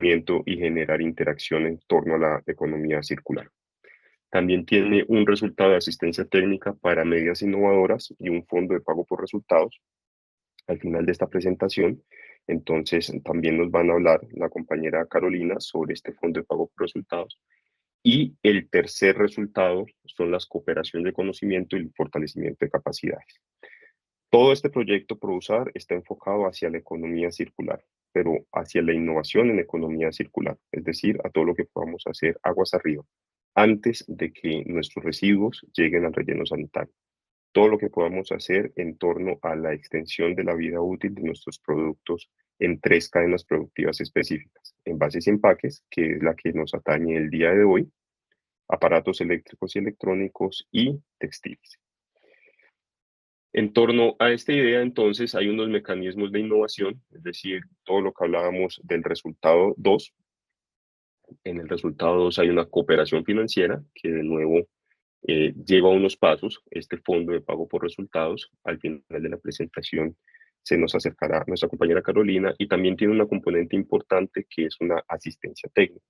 y generar interacción en torno a la economía circular. También tiene un resultado de asistencia técnica para medidas innovadoras y un fondo de pago por resultados al final de esta presentación. Entonces, también nos van a hablar la compañera Carolina sobre este fondo de pago por resultados. Y el tercer resultado son las cooperaciones de conocimiento y el fortalecimiento de capacidades. Todo este proyecto ProUsar está enfocado hacia la economía circular, pero hacia la innovación en economía circular, es decir, a todo lo que podamos hacer aguas arriba, antes de que nuestros residuos lleguen al relleno sanitario. Todo lo que podamos hacer en torno a la extensión de la vida útil de nuestros productos en tres cadenas productivas específicas: envases y empaques, que es la que nos atañe el día de hoy, aparatos eléctricos y electrónicos y textiles. En torno a esta idea, entonces, hay unos mecanismos de innovación, es decir, todo lo que hablábamos del resultado 2. En el resultado 2 hay una cooperación financiera que de nuevo lleva unos pasos. Este fondo de pago por resultados, al final de la presentación, se nos acercará nuestra compañera Carolina, y también tiene una componente importante que es una asistencia técnica.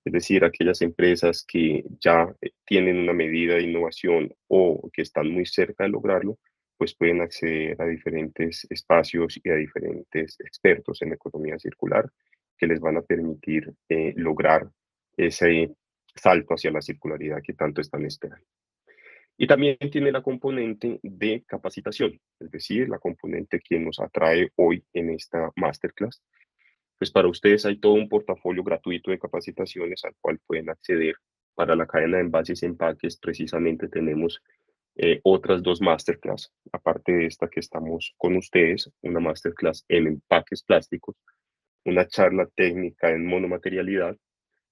Es decir, aquellas empresas que ya tienen una medida de innovación o que están muy cerca de lograrlo, pues pueden acceder a diferentes espacios y a diferentes expertos en economía circular que les van a permitir lograr ese salto hacia la circularidad que tanto están esperando. Y también tiene la componente de capacitación, es decir, la componente que nos atrae hoy en esta masterclass. Pues para ustedes hay todo un portafolio gratuito de capacitaciones al cual pueden acceder. Para la cadena de envases y empaques, precisamente tenemos otras dos masterclass, aparte de esta que estamos con ustedes, una masterclass en empaques plásticos, una charla técnica en monomaterialidad.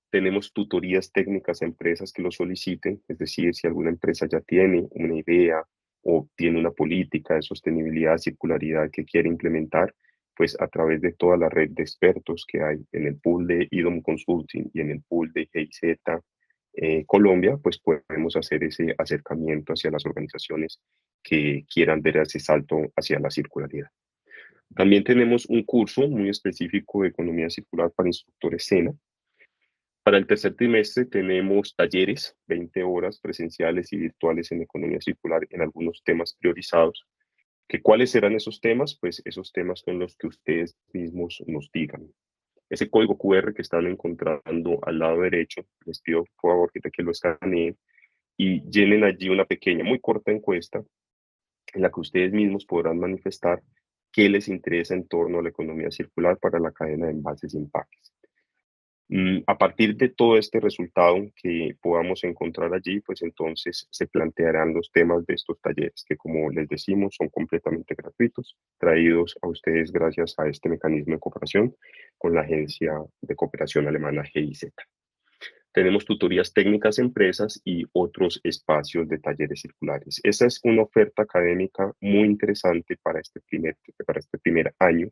Tenemos tutorías técnicas a empresas que lo soliciten, es decir, si alguna empresa ya tiene una idea o tiene una política de sostenibilidad, circularidad que quiere implementar, pues a través de toda la red de expertos que hay en el pool de IDOM Consulting y en el pool de GIZ Colombia, pues podemos hacer ese acercamiento hacia las organizaciones que quieran ver ese salto hacia la circularidad. También tenemos un curso muy específico de economía circular para instructores SENA. Para el tercer trimestre tenemos talleres, 20 horas presenciales y virtuales en economía circular en algunos temas priorizados. ¿Cuáles serán esos temas? Pues esos temas son los que ustedes mismos nos digan. Ese código QR que están encontrando al lado derecho, les pido por favor que lo escaneen y llenen allí una pequeña, muy corta encuesta en la que ustedes mismos podrán manifestar qué les interesa en torno a la economía circular para la cadena de envases y empaques. A partir de todo este resultado que podamos encontrar allí, pues entonces se plantearán los temas de estos talleres, que como les decimos son completamente gratuitos, traídos a ustedes gracias a este mecanismo de cooperación con la agencia de cooperación alemana GIZ. Tenemos tutorías técnicas a empresas y otros espacios de talleres circulares. Esa es una oferta académica muy interesante para este primer año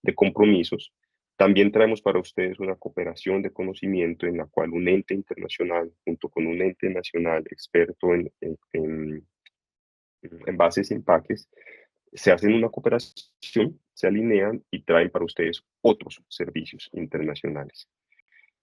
de compromisos. También traemos para ustedes una cooperación de conocimiento en la cual un ente internacional junto con un ente nacional experto en envases y empaques se hacen una cooperación, se alinean y traen para ustedes otros servicios internacionales.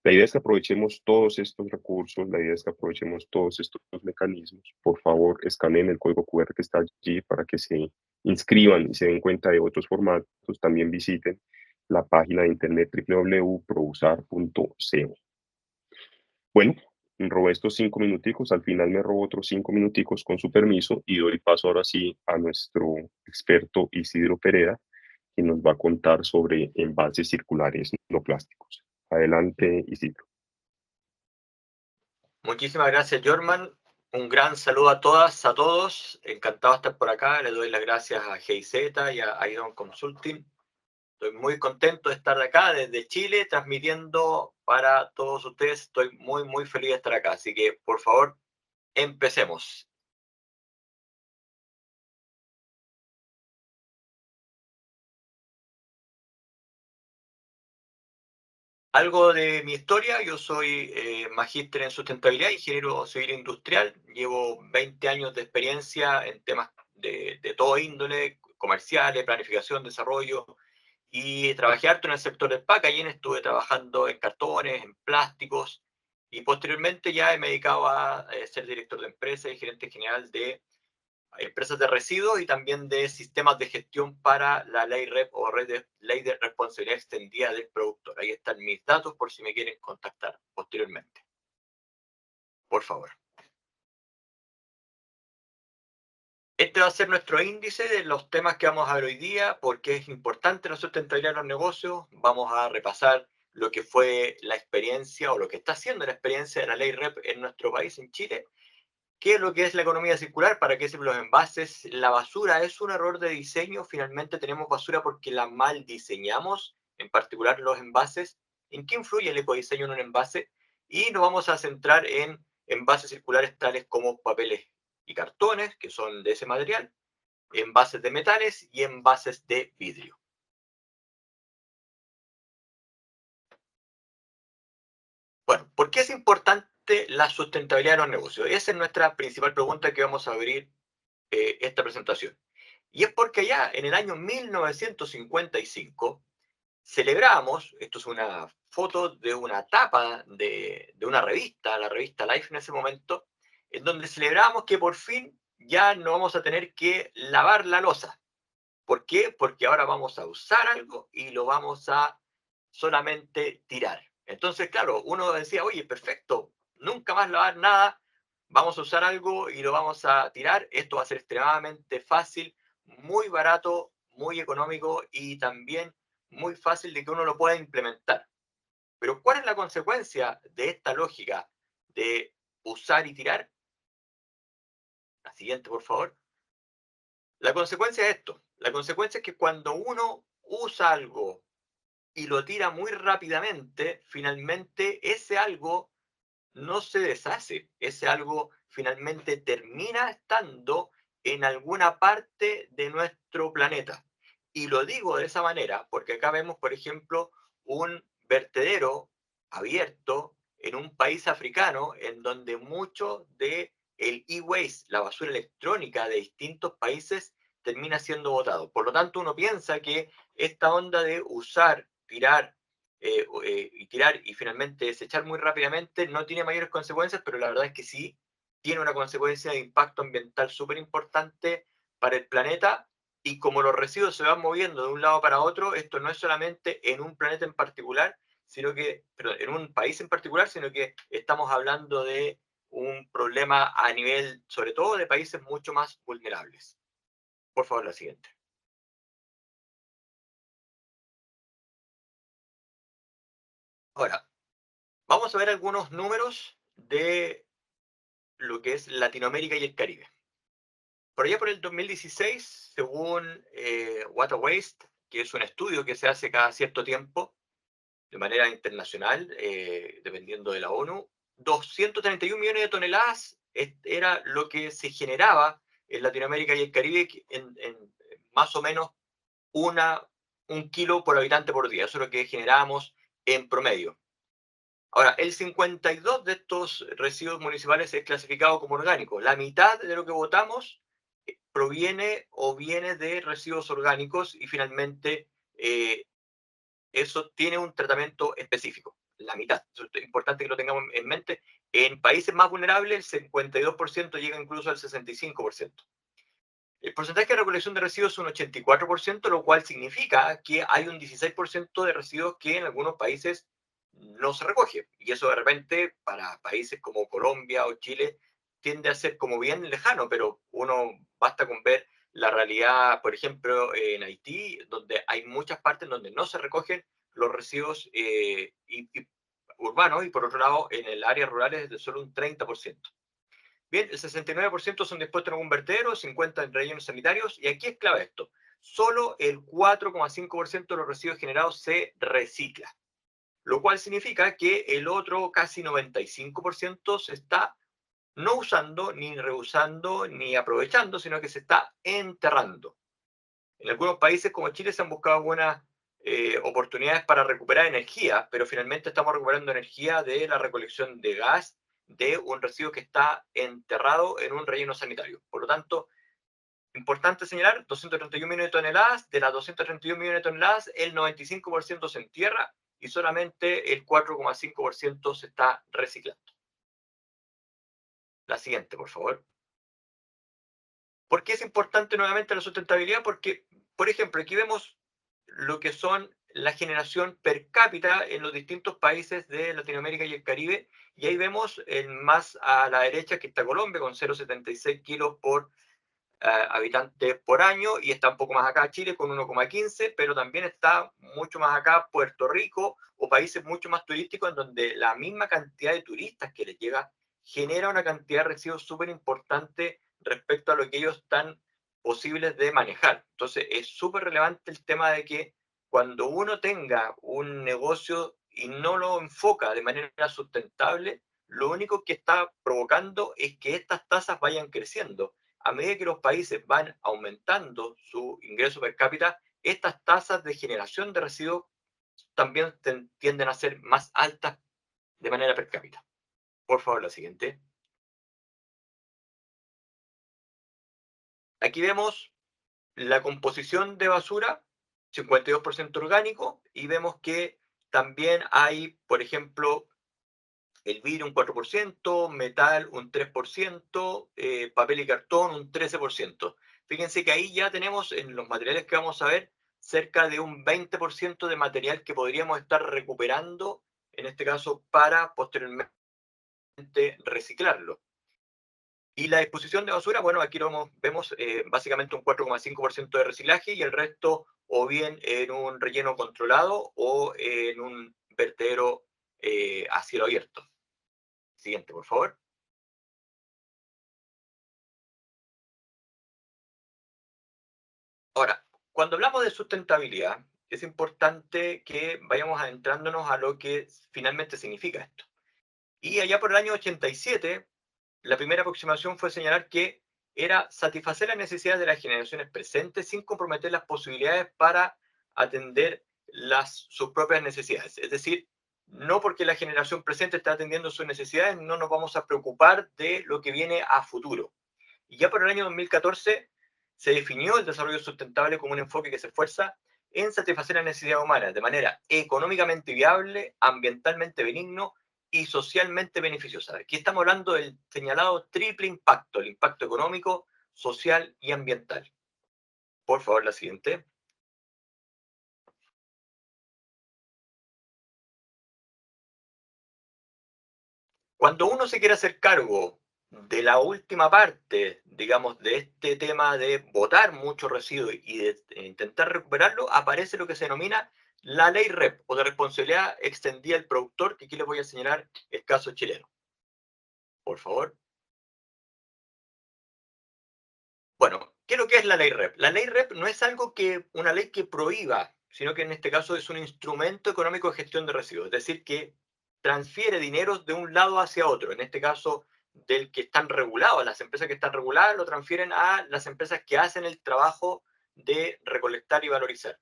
La idea es que aprovechemos todos estos recursos, la idea es que aprovechemos todos estos mecanismos. Por favor, escaneen el código QR que está allí para que se inscriban y se den cuenta de otros formatos. También visiten la página de internet www.prousar.co. Bueno, robé estos 5 minuticos, al final me robo otros 5 minuticos con su permiso y doy paso ahora sí a nuestro experto Isidro Pereira, que nos va a contar sobre envases circulares no plásticos. Adelante, Isidro. Muchísimas gracias, Jorman. Un gran saludo a todas, a todos. Encantado de estar por acá. Le doy las gracias a GIZ y a IDOM Consulting. Estoy muy contento de estar acá desde Chile, transmitiendo para todos ustedes. Estoy muy, muy feliz de estar acá. Así que, por favor, empecemos. Algo de mi historia: yo soy magíster en sustentabilidad, ingeniero civil industrial. Llevo 20 años de experiencia en temas de todo índole, comerciales, planificación, desarrollo, Y trabajé harto en el sector del packaging, estuve trabajando en cartones, en plásticos, y posteriormente ya me he dedicado a ser director de empresa y gerente general de empresas de residuos y también de sistemas de gestión para la ley REP o ley de responsabilidad extendida del productor. Ahí están mis datos por si me quieren contactar posteriormente. Por favor. Este va a ser nuestro índice de los temas que vamos a ver hoy día, porque es importante la sustentabilidad de los negocios. Vamos a repasar lo que fue la experiencia o lo que está haciendo la experiencia de la ley REP en nuestro país, en Chile. ¿Qué es lo que es la economía circular? ¿Para qué sirven los envases? ¿La basura es un error de diseño? Finalmente tenemos basura porque la mal diseñamos, en particular los envases. ¿En qué influye el ecodiseño en un envase? Y nos vamos a centrar en envases circulares tales como papeles y cartones, que son de ese material, envases de metales y envases de vidrio. Bueno, ¿por qué es importante la sustentabilidad de los negocios? Esa es nuestra principal pregunta que vamos a abrir esta presentación. Y es porque ya en el año 1955 celebramos, esto es una foto de una tapa de una revista, la revista Life en ese momento, en donde celebramos que por fin ya no vamos a tener que lavar la loza. ¿Por qué? Porque ahora vamos a usar algo y lo vamos a solamente tirar. Entonces, claro, uno decía, oye, perfecto, nunca más lavar nada, vamos a usar algo y lo vamos a tirar. Esto va a ser extremadamente fácil, muy barato, muy económico y también muy fácil de que uno lo pueda implementar. Pero ¿cuál es la consecuencia de esta lógica de usar y tirar? La siguiente, por favor. La consecuencia es esto. La consecuencia es que cuando uno usa algo y lo tira muy rápidamente, finalmente ese algo no se deshace. Ese algo finalmente termina estando en alguna parte de nuestro planeta. Y lo digo de esa manera porque acá vemos, por ejemplo, un vertedero abierto en un país africano en donde mucho de el e-waste, la basura electrónica de distintos países, termina siendo botado. Por lo tanto, uno piensa que esta onda de usar, tirar y finalmente desechar muy rápidamente no tiene mayores consecuencias, pero la verdad es que sí tiene una consecuencia de impacto ambiental súper importante para el planeta. Y como los residuos se van moviendo de un lado para otro, esto no es solamente en un planeta en particular, sino que, perdón, en un país en particular, sino que estamos hablando de un problema a nivel, sobre todo, de países mucho más vulnerables. Por favor, la siguiente. Ahora, vamos a ver algunos números de lo que es Latinoamérica y el Caribe. Por allá por el 2016, según Water Waste, que es un estudio que se hace cada cierto tiempo de manera internacional, dependiendo de la ONU, 231 millones de toneladas era lo que se generaba en Latinoamérica y el Caribe en más o menos un kilo por habitante por día. Eso es lo que generábamos en promedio. Ahora, el 52 de estos residuos municipales es clasificado como orgánico. La mitad de lo que votamos proviene o viene de residuos orgánicos y finalmente eso tiene un tratamiento específico. La mitad. Eso es importante que lo tengamos en mente. En países más vulnerables, el 52% llega incluso al 65%. El porcentaje de recolección de residuos es un 84%, lo cual significa que hay un 16% de residuos que en algunos países no se recoge. Y eso de repente para países como Colombia o Chile tiende a ser como bien lejano, pero uno basta con ver la realidad, por ejemplo, en Haití, donde hay muchas partes donde no se recogen los residuos urbanos y por otro lado en el área rural es de solo un 30%. Bien, el 69% son dispuestos en algún vertedero, 50% en rellenos sanitarios, y aquí es clave esto. Solo el 4,5% de los residuos generados se recicla, lo cual significa que el otro casi 95% se está no usando, ni reusando, ni aprovechando, sino que se está enterrando. En algunos países como Chile se han buscado buenas oportunidades para recuperar energía, pero finalmente estamos recuperando energía de la recolección de gas de un residuo que está enterrado en un relleno sanitario. Por lo tanto, Importante señalar, 231 millones de toneladas, de las 231 millones de toneladas, el 95% se entierra y solamente el 4,5% se está reciclando. La siguiente, por favor. ¿Por qué es importante nuevamente la sustentabilidad? Porque, por ejemplo, aquí vemos lo que son la generación per cápita en los distintos países de Latinoamérica y el Caribe, y ahí vemos más a la derecha que está Colombia con 0,76 kilos por habitante por año, y está un poco más acá Chile con 1,15, pero también está mucho más acá Puerto Rico o países mucho más turísticos en donde la misma cantidad de turistas que les llega genera una cantidad de residuos súper importante respecto a lo que ellos están posibles de manejar. Entonces es súper relevante el tema de que cuando uno tenga un negocio y no lo enfoca de manera sustentable, lo único que está provocando es que estas tasas vayan creciendo. A medida que los países van aumentando su ingreso per cápita, estas tasas de generación de residuos también tienden a ser más altas de manera per cápita. Por favor, la siguiente. Aquí vemos la composición de basura, 52% orgánico, y vemos que también hay, por ejemplo, el vidrio un 4%, metal un 3%, papel y cartón un 13%. Fíjense que ahí ya tenemos en los materiales que vamos a ver cerca de un 20% de material que podríamos estar recuperando, en este caso, para posteriormente reciclarlo. Y la disposición de basura, bueno, aquí lo vemos básicamente un 4,5% de reciclaje y el resto o bien en un relleno controlado o en un vertedero a cielo abierto. Siguiente, por favor. Ahora, cuando hablamos de sustentabilidad, es importante que vayamos adentrándonos a lo que finalmente significa esto. Y allá por el año 87, la primera aproximación fue señalar que era satisfacer las necesidades de las generaciones presentes sin comprometer las posibilidades para atender sus propias necesidades. Es decir, no porque la generación presente está atendiendo sus necesidades, no nos vamos a preocupar de lo que viene a futuro. Y ya por el año 2014 se definió el desarrollo sustentable como un enfoque que se esfuerza en satisfacer las necesidades humanas de manera económicamente viable, ambientalmente benigno y socialmente beneficiosa. Aquí estamos hablando del señalado triple impacto, el impacto económico, social y ambiental. Por favor, la siguiente. Cuando uno se quiere hacer cargo de la última parte, digamos, de este tema de botar mucho residuo y de intentar recuperarlo, aparece lo que se denomina la ley REP, o de responsabilidad extendida del productor, que aquí les voy a señalar el caso chileno. Por favor. Bueno, ¿qué es lo que es la ley REP? La ley REP no es algo que, una ley que prohíba, sino que en este caso es un instrumento económico de gestión de residuos, es decir, que transfiere dineros de un lado hacia otro, en este caso del que están regulados, las empresas que están reguladas lo transfieren a las empresas que hacen el trabajo de recolectar y valorizar.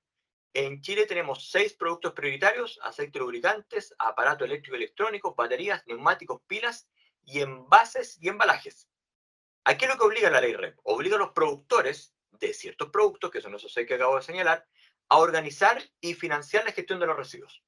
En Chile tenemos 6 productos prioritarios: aceite, lubricantes, aparato eléctrico y electrónico, baterías, neumáticos, pilas y envases y embalajes. ¿A qué es lo que obliga la ley REP? Obliga a los productores de ciertos productos, que son esos 6 que acabo de señalar, a organizar y financiar la gestión de los residuos.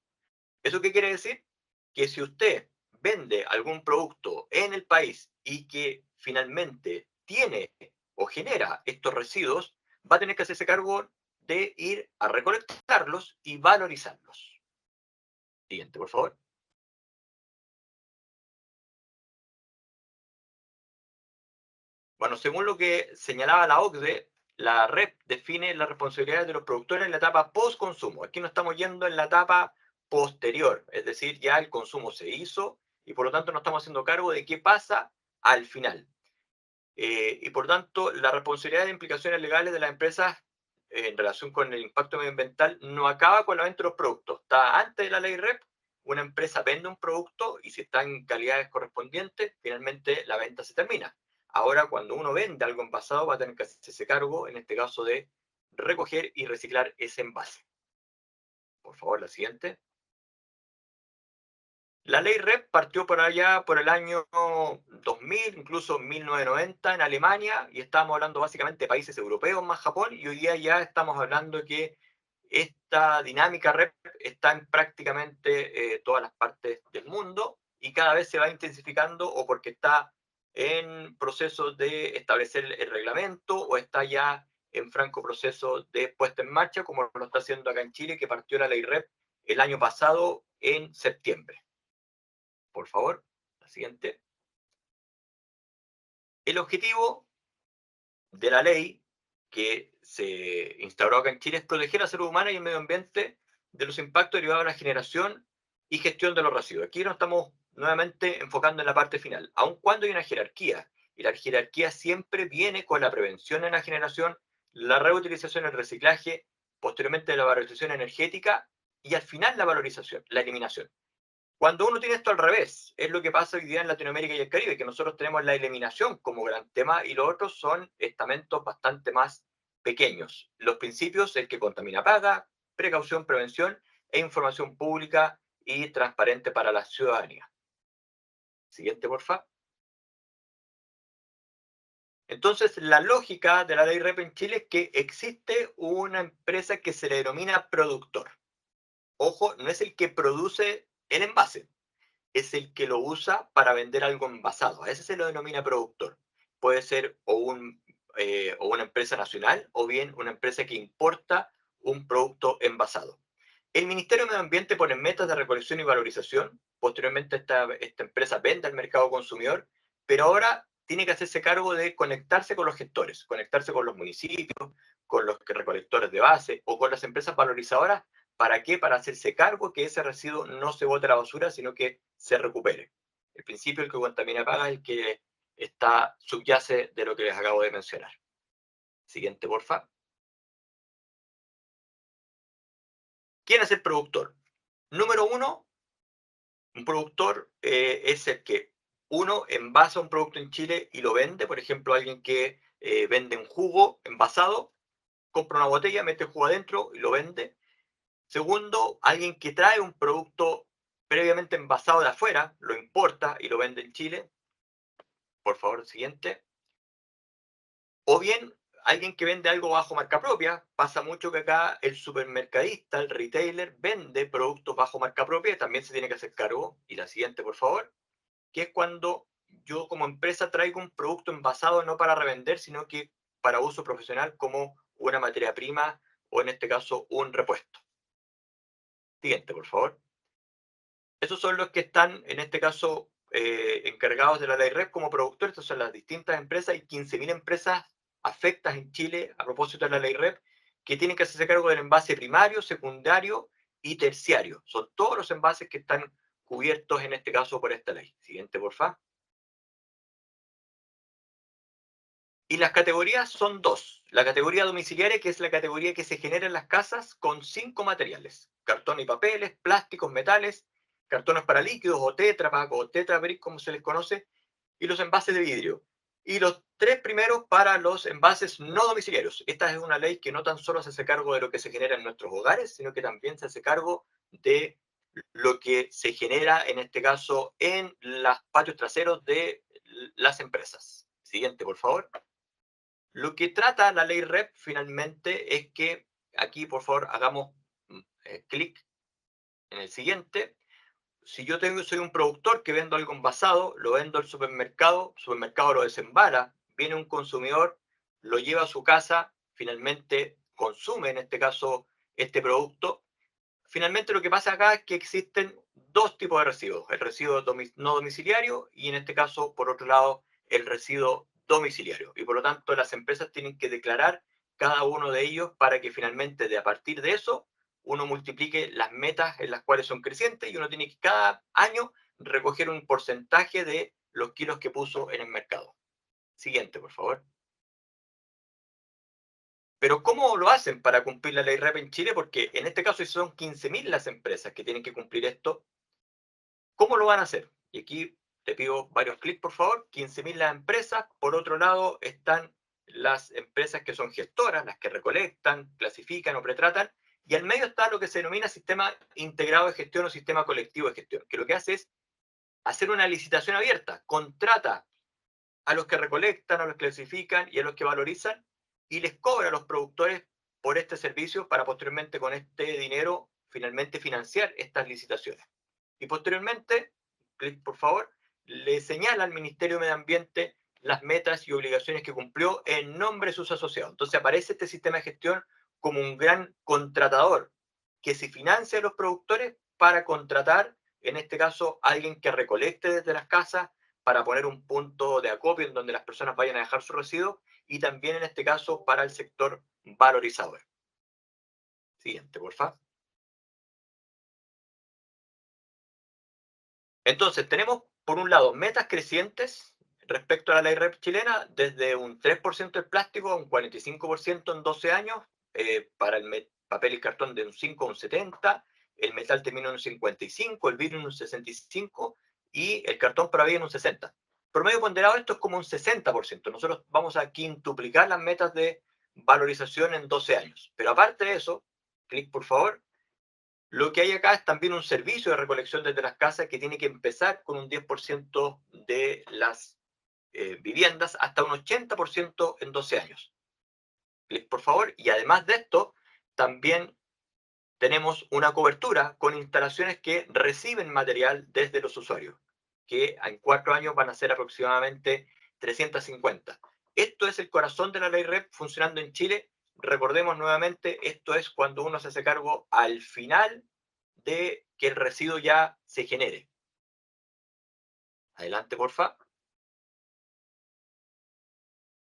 ¿Eso qué quiere decir? Que si usted vende algún producto en el país y que finalmente tiene o genera estos residuos, va a tener que hacerse cargo de ir a recolectarlos y valorizarlos. Siguiente, por favor. Bueno, según lo que señalaba la OCDE, la REP define las responsabilidades de los productores en la etapa post-consumo. Aquí no estamos yendo en la etapa posterior, es decir, ya el consumo se hizo y por lo tanto no estamos haciendo cargo de qué pasa al final. Y por tanto, la responsabilidad de implicaciones legales de las empresas en relación con el impacto medioambiental no acaba con la venta de los productos. Está antes de la ley REP, una empresa vende un producto y si está en calidades correspondientes, finalmente la venta se termina. Ahora, cuando uno vende algo envasado, va a tener que hacerse cargo, en este caso, de recoger y reciclar ese envase. Por favor, la siguiente. La ley REP partió por allá por el año 2000, incluso 1990 en Alemania, y estábamos hablando básicamente de países europeos más Japón, y hoy día ya estamos hablando que esta dinámica REP está en prácticamente todas las partes del mundo y cada vez se va intensificando o porque está en proceso de establecer el reglamento o está ya en franco proceso de puesta en marcha, como lo está haciendo acá en Chile, que partió la ley REP el año pasado en septiembre. Por favor, la siguiente. El objetivo de la ley que se instauró acá en Chile es proteger la salud humana y el medio ambiente de los impactos derivados de la generación y gestión de los residuos. Aquí nos estamos nuevamente enfocando en la parte final, aun cuando hay una jerarquía, y la jerarquía siempre viene con la prevención en la generación, la reutilización, el reciclaje, posteriormente la valorización energética y al final la valorización, la eliminación. Cuando uno tiene esto al revés, es lo que pasa hoy día en Latinoamérica y el Caribe, que nosotros tenemos la eliminación como gran tema y los otros son estamentos bastante más pequeños. Los principios, el que contamina paga, precaución, prevención e información pública y transparente para la ciudadanía. Siguiente, porfa. Entonces, la lógica de la ley REP en Chile es que existe una empresa que se le denomina productor. Ojo, no es el que produce el envase, es el que lo usa para vender algo envasado. A ese se lo denomina productor. Puede ser o una empresa nacional o bien una empresa que importa un producto envasado. El Ministerio de Medio Ambiente pone metas de recolección y valorización. Posteriormente esta empresa vende al mercado consumidor, pero ahora tiene que hacerse cargo de conectarse con los gestores, conectarse con los municipios, con los recolectores de base o con las empresas valorizadoras. ¿Para qué? Para hacerse cargo que ese residuo no se bote a la basura, sino que se recupere. El principio, el que contamina paga, es el que subyace de lo que les acabo de mencionar. Siguiente, porfa. ¿Quién es el productor? Número uno, un productor es el que uno envasa un producto en Chile y lo vende. Por ejemplo, alguien que vende un jugo envasado, compra una botella, mete el jugo adentro y lo vende. Segundo, alguien que trae un producto previamente envasado de afuera, lo importa y lo vende en Chile. Por favor, siguiente. O bien, alguien que vende algo bajo marca propia. Pasa mucho que acá el supermercadista, el retailer, vende productos bajo marca propia y también se tiene que hacer cargo. Y la siguiente, por favor, que es cuando yo como empresa traigo un producto envasado no para revender, sino que para uso profesional como una materia prima o en este caso un repuesto. Siguiente, por favor. Esos son los que están, en este caso, encargados de la ley REP como productores. Estas son las distintas empresas. Hay 15.000 empresas afectas en Chile a propósito de la ley REP que tienen que hacerse cargo del envase primario, secundario y terciario. Son todos los envases que están cubiertos en este caso por esta ley. Siguiente, por favor. Y las categorías son dos. La categoría domiciliaria, que es la categoría que se genera en las casas con 5 materiales. Cartón y papeles, plásticos, metales, cartones para líquidos o Tetra Pak o Tetra Brick, como se les conoce, y los envases de vidrio. Y los 3 primeros para los envases no domiciliarios. Esta es una ley que no tan solo se hace cargo de lo que se genera en nuestros hogares, sino que también se hace cargo de lo que se genera, en este caso, en los patios traseros de las empresas. Siguiente, por favor. Lo que trata la ley REP finalmente es que, aquí por favor hagamos clic en el siguiente. Si yo soy un productor que vendo algo envasado, lo vendo al supermercado, el supermercado lo desembala, viene un consumidor, lo lleva a su casa, finalmente consume en este caso este producto. Finalmente lo que pasa acá es que existen dos tipos de residuos, el residuo no domiciliario y en este caso, por otro lado, el residuo domiciliario. Y por lo tanto, las empresas tienen que declarar cada uno de ellos para que finalmente, a partir de eso, uno multiplique las metas en las cuales son crecientes y uno tiene que cada año recoger un porcentaje de los kilos que puso en el mercado. Siguiente, por favor. Pero ¿cómo lo hacen para cumplir la ley REP en Chile? Porque en este caso son 15.000 las empresas que tienen que cumplir esto. ¿Cómo lo van a hacer? Y aquí te pido varios clics, por favor. 15.000 las empresas. Por otro lado están las empresas que son gestoras, las que recolectan, clasifican o pretratan. Y al medio está lo que se denomina sistema integrado de gestión o sistema colectivo de gestión, que lo que hace es hacer una licitación abierta, contrata a los que recolectan, a los que clasifican y a los que valorizan, y les cobra a los productores por este servicio para posteriormente con este dinero finalmente financiar estas licitaciones. Y posteriormente, clic por favor, le señala al Ministerio de Medio Ambiente las metas y obligaciones que cumplió en nombre de sus asociados. Entonces aparece este sistema de gestión como un gran contratador que se financia a los productores para contratar, en este caso, a alguien que recolecte desde las casas para poner un punto de acopio en donde las personas vayan a dejar sus residuos y también en este caso para el sector valorizador. Siguiente, por favor. Entonces, tenemos por un lado metas crecientes respecto a la ley REP chilena, desde un 3% del plástico a un 45% en 12 años, para el papel y cartón de un 5 a un 70, el metal termina en un 55, el vidrio en un 65 y el cartón para en un 60. Promedio ponderado esto es como un 60%. Nosotros vamos a quintuplicar las metas de valorización en 12 años. Pero aparte de eso, clic por favor, lo que hay acá es también un servicio de recolección desde las casas que tiene que empezar con un 10% de las viviendas hasta un 80% en 12 años. Clic por favor. Y además de esto, también tenemos una cobertura con instalaciones que reciben material desde los usuarios, que en 4 años van a ser aproximadamente 350. Esto es el corazón de la ley REP funcionando en Chile. Recordemos nuevamente, esto es cuando uno se hace cargo al final de que el residuo ya se genere. Adelante, porfa.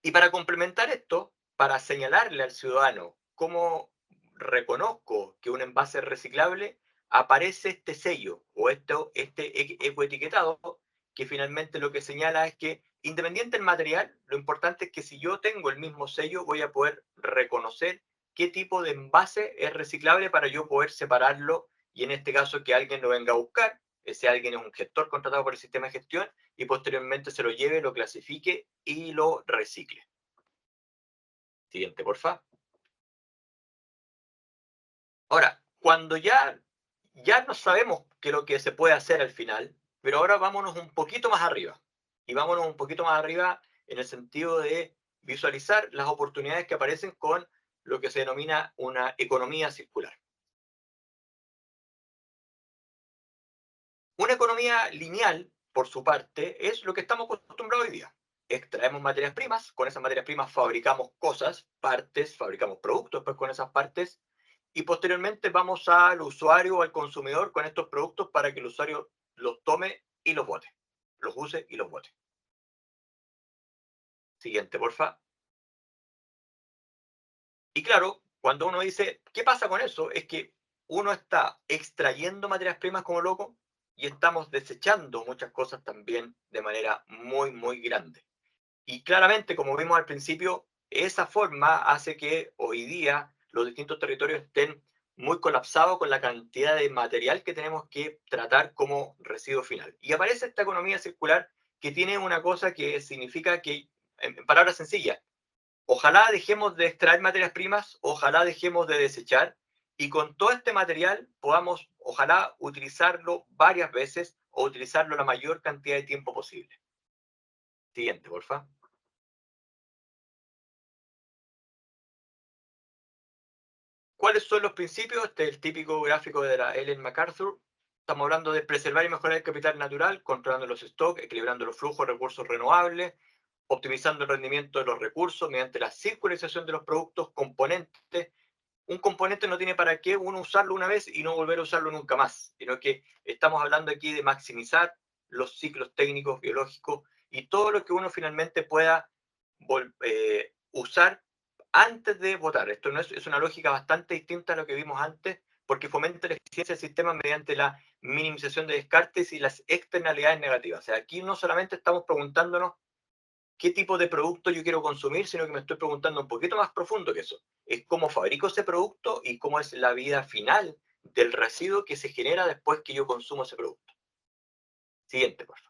Y para complementar esto, para señalarle al ciudadano cómo reconozco que un envase es reciclable, aparece este sello o este ecoetiquetado que finalmente lo que señala es que independiente del material, lo importante es que si yo tengo el mismo sello voy a poder reconocer qué tipo de envase es reciclable para yo poder separarlo y en este caso que alguien lo venga a buscar, ese alguien es un gestor contratado por el sistema de gestión y posteriormente se lo lleve, lo clasifique y lo recicle. Siguiente, porfa. Ahora, cuando ya no sabemos qué es lo que se puede hacer al final, pero ahora vámonos un poquito más arriba. Y vámonos un poquito más arriba en el sentido de visualizar las oportunidades que aparecen con lo que se denomina una economía circular. Una economía lineal, por su parte, es lo que estamos acostumbrados hoy día. Extraemos materias primas, con esas materias primas fabricamos cosas, partes, fabricamos productos, pues con esas partes, y posteriormente vamos al usuario o al consumidor con estos productos para que el usuario los tome y los bote, los use y los bote. Siguiente, porfa. Y claro, cuando uno dice, ¿qué pasa con eso? Es que uno está extrayendo materias primas como loco y estamos desechando muchas cosas también de manera muy, muy grande. Y claramente, como vimos al principio, esa forma hace que hoy día los distintos territorios estén muy colapsados con la cantidad de material que tenemos que tratar como residuo final. Y aparece esta economía circular que tiene una cosa que significa que, en palabras sencillas, ojalá dejemos de extraer materias primas, ojalá dejemos de desechar y con todo este material podamos, ojalá, utilizarlo varias veces o utilizarlo la mayor cantidad de tiempo posible. Siguiente, porfa. ¿Cuáles son los principios? Este es el típico gráfico de la Ellen MacArthur. Estamos hablando de preservar y mejorar el capital natural, controlando los stocks, equilibrando los flujos de recursos renovables, optimizando el rendimiento de los recursos mediante la circularización de los productos, componentes. Un componente no tiene para qué uno usarlo una vez y no volver a usarlo nunca más, sino que estamos hablando aquí de maximizar los ciclos técnicos, biológicos y todo lo que uno finalmente pueda usar antes de votar. Esto no es una lógica bastante distinta a lo que vimos antes, porque fomenta la eficiencia del sistema mediante la minimización de descartes y las externalidades negativas. O sea, aquí no solamente estamos preguntándonos qué tipo de producto yo quiero consumir, sino que me estoy preguntando un poquito más profundo que eso. Es cómo fabrico ese producto y cómo es la vida final del residuo que se genera después que yo consumo ese producto. Siguiente, por favor.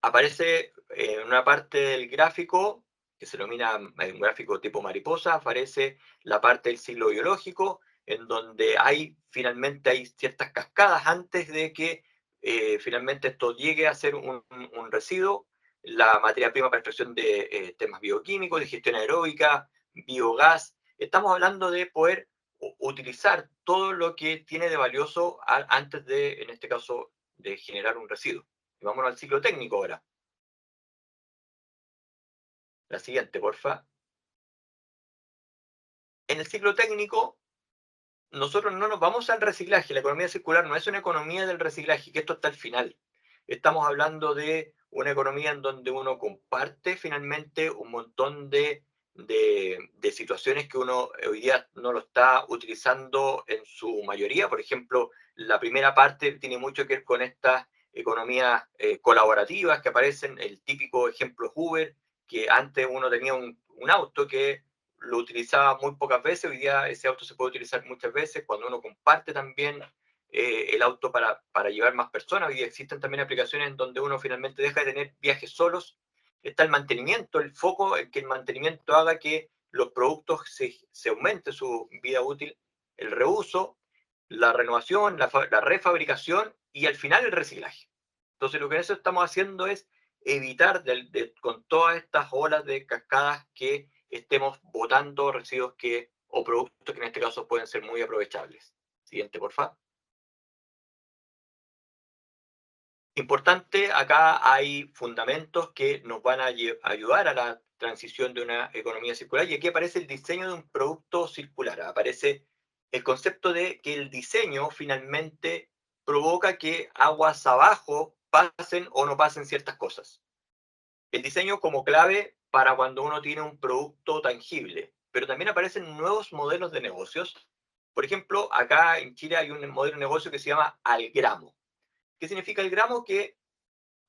Aparece en una parte del gráfico, que se denomina un gráfico tipo mariposa, aparece la parte del ciclo biológico, en donde finalmente hay ciertas cascadas antes de que finalmente esto llegue a ser un residuo, la materia prima para extracción de temas bioquímicos, digestión aeróbica, biogás. Estamos hablando de poder utilizar todo lo que tiene de valioso antes de, en este caso, de generar un residuo. Y vámonos al ciclo técnico ahora. La siguiente, porfa. En el ciclo técnico, nosotros no nos vamos al reciclaje. La economía circular no es una economía del reciclaje, que esto está al final. Estamos hablando de una economía en donde uno comparte finalmente un montón de situaciones que uno hoy día no lo está utilizando en su mayoría. Por ejemplo, la primera parte tiene mucho que ver con estas economías colaborativas que aparecen, el típico ejemplo Uber, que antes uno tenía un auto que lo utilizaba muy pocas veces, hoy día ese auto se puede utilizar muchas veces cuando uno comparte también el auto para llevar más personas. Hoy día existen también aplicaciones en donde uno finalmente deja de tener viajes solos. Está el mantenimiento, el foco en que el mantenimiento haga que los productos se aumente su vida útil, el reuso, la renovación, la refabricación y al final el reciclaje. Entonces lo que eso estamos haciendo es evitar con todas estas olas de cascadas que estemos botando residuos o productos que en este caso pueden ser muy aprovechables. Siguiente, por favor. Importante, acá hay fundamentos que nos van a ayudar a la transición de una economía circular y aquí aparece el diseño de un producto circular. Aparece el concepto de que el diseño finalmente provoca que aguas abajo pasen o no pasen ciertas cosas. El diseño como clave para cuando uno tiene un producto tangible, pero también aparecen nuevos modelos de negocios. Por ejemplo, acá en Chile hay un modelo de negocio que se llama al gramo. ¿Qué significa el gramo? Que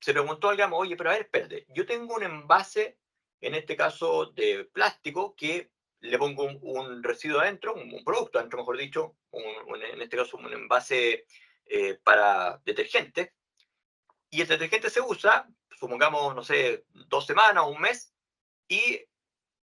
se preguntó al gramo, oye, pero a ver, espérate, yo tengo un envase, en este caso de plástico, que le pongo un residuo adentro, un producto adentro, mejor dicho, en este caso un envase para detergente, y el detergente se usa, supongamos, no sé, 2 semanas o un mes, y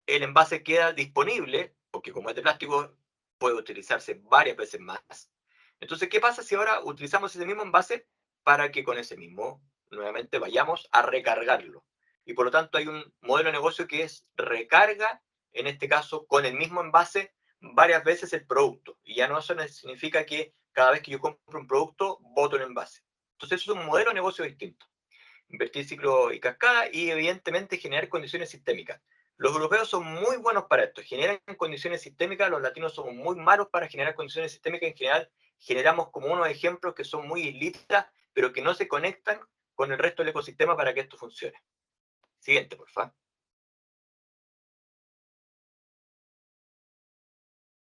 el envase queda disponible, porque como es de plástico, puede utilizarse varias veces más. Entonces, ¿qué pasa si ahora utilizamos ese mismo envase para que con ese mismo, nuevamente, vayamos a recargarlo? Y por lo tanto hay un modelo de negocio que es recarga, en este caso, con el mismo envase varias veces el producto. Y ya no eso significa que cada vez que yo compro un producto, boto el envase. Entonces, eso es un modelo de negocio distinto. Invertir ciclo y cascada y evidentemente generar condiciones sistémicas. Los europeos son muy buenos para esto, generan condiciones sistémicas, los latinos somos muy malos para generar condiciones sistémicas, en general generamos como unos ejemplos que son muy islistas, pero que no se conectan con el resto del ecosistema para que esto funcione. Siguiente, por favor.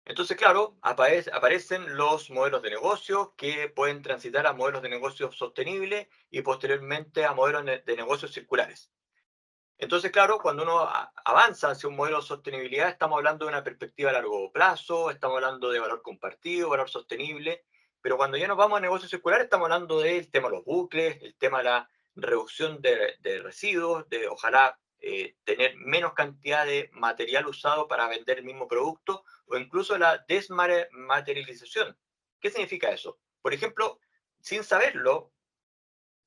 Entonces, claro, aparecen los modelos de negocio que pueden transitar a modelos de negocio sostenibles y posteriormente a modelos de negocios circulares. Entonces, claro, cuando uno avanza hacia un modelo de sostenibilidad, estamos hablando de una perspectiva a largo plazo, estamos hablando de valor compartido, valor sostenible, pero cuando ya nos vamos a negocios circulares, estamos hablando del tema de los bucles, el tema de la reducción de residuos, de ojalá tener menos cantidad de material usado para vender el mismo producto, o incluso la desmaterialización. ¿Qué significa eso? Por ejemplo, sin saberlo,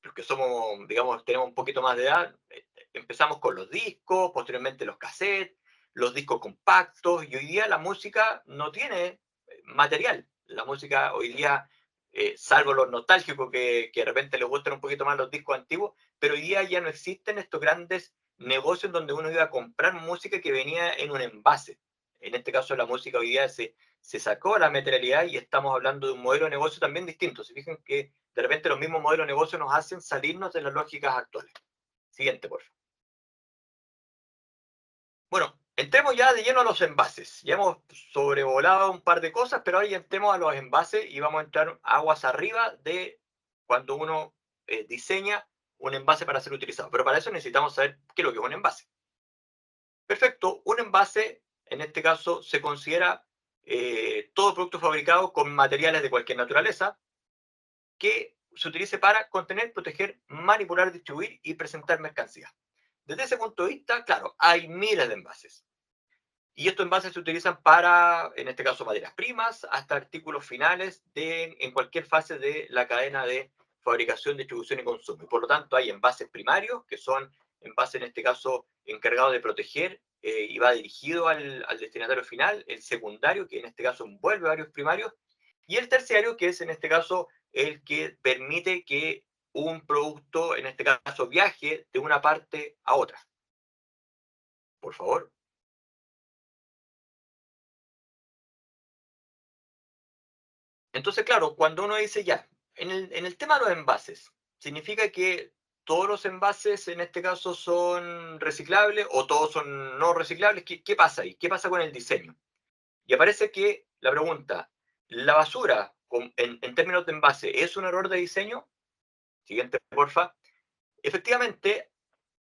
los que somos, digamos, tenemos un poquito más de edad, empezamos con los discos, posteriormente los cassettes, los discos compactos, y hoy día la música no tiene material. La música hoy día, salvo los nostálgicos que de repente les gustan un poquito más los discos antiguos, pero hoy día ya no existen estos grandes negocios donde uno iba a comprar música que venía en un envase. En este caso la música hoy día se sacó a la materialidad y estamos hablando de un modelo de negocio también distinto. Se fijan que de repente los mismos modelos de negocio nos hacen salirnos de las lógicas actuales. Siguiente, por favor. Bueno, entremos ya de lleno a los envases. Ya hemos sobrevolado un par de cosas, pero ahora ya entremos a los envases y vamos a entrar aguas arriba de cuando uno diseña un envase para ser utilizado. Pero para eso necesitamos saber qué es lo que es un envase. Perfecto, un envase, en este caso, se considera todo producto fabricado con materiales de cualquier naturaleza, que se utilice para contener, proteger, manipular, distribuir y presentar mercancía. Desde ese punto de vista, claro, hay miles de envases. Y estos envases se utilizan para, en este caso, materias primas, hasta artículos finales en cualquier fase de la cadena de fabricación, distribución y consumo. Y por lo tanto, hay envases primarios, que son envases, en este caso, encargados de proteger y va dirigido al destinatario final. El secundario, que en este caso envuelve varios primarios. Y el terciario, que es, en este caso, el que permite que un producto, en este caso, viaje de una parte a otra. Por favor. Entonces, claro, cuando uno dice ya, en el tema de los envases, ¿significa que todos los envases en este caso son reciclables o todos son no reciclables? ¿Qué pasa ahí? ¿Qué pasa con el diseño? Y aparece que la pregunta, ¿la basura en términos de envase es un error de diseño? Siguiente, porfa. Efectivamente,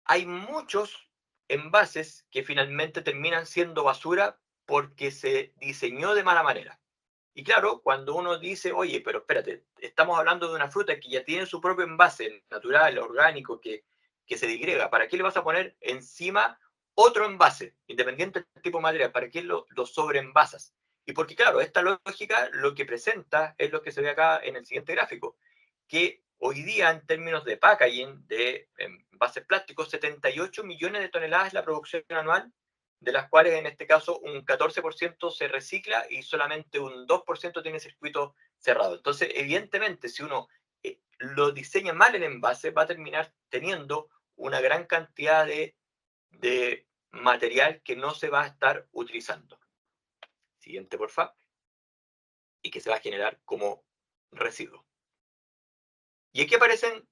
hay muchos envases que finalmente terminan siendo basura porque se diseñó de mala manera. Y claro, cuando uno dice, oye, pero espérate, estamos hablando de una fruta que ya tiene su propio envase natural, orgánico, que se digrega, ¿para qué le vas a poner encima otro envase, independiente del tipo de material? ¿Para qué lo sobreenvasas? Y porque claro, esta lógica lo que presenta es lo que se ve acá en el siguiente gráfico, que hoy día en términos de packaging, de envases plásticos, 78 millones de toneladas es la producción anual, de las cuales en este caso un 14% se recicla y solamente un 2% tiene circuito cerrado. Entonces, evidentemente, si uno lo diseña mal el envase, va a terminar teniendo una gran cantidad de material que no se va a estar utilizando. Siguiente, por favor. Y que se va a generar como residuo. Y aquí aparecen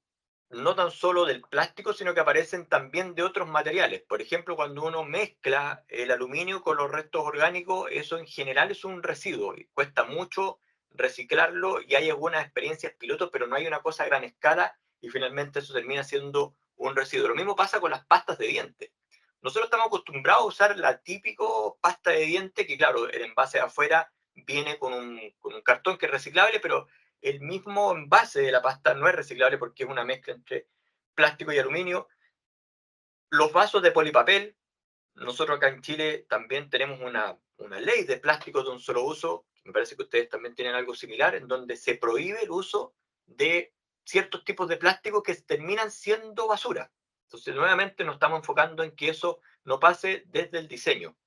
no tan solo del plástico, sino que aparecen también de otros materiales. Por ejemplo, cuando uno mezcla el aluminio con los restos orgánicos, eso en general es un residuo y cuesta mucho reciclarlo y hay algunas experiencias pilotos, pero no hay una cosa a gran escala y finalmente eso termina siendo un residuo. Lo mismo pasa con las pastas de dientes. Nosotros estamos acostumbrados a usar la típico pasta de diente, que claro, el envase de afuera viene con un cartón que es reciclable, pero el mismo envase de la pasta no es reciclable porque es una mezcla entre plástico y aluminio. Los vasos de polipapel, nosotros acá en Chile también tenemos una ley de plásticos de un solo uso, me parece que ustedes también tienen algo similar, en donde se prohíbe el uso de ciertos tipos de plástico que terminan siendo basura. Entonces, nuevamente nos estamos enfocando en que eso no pase desde el diseño.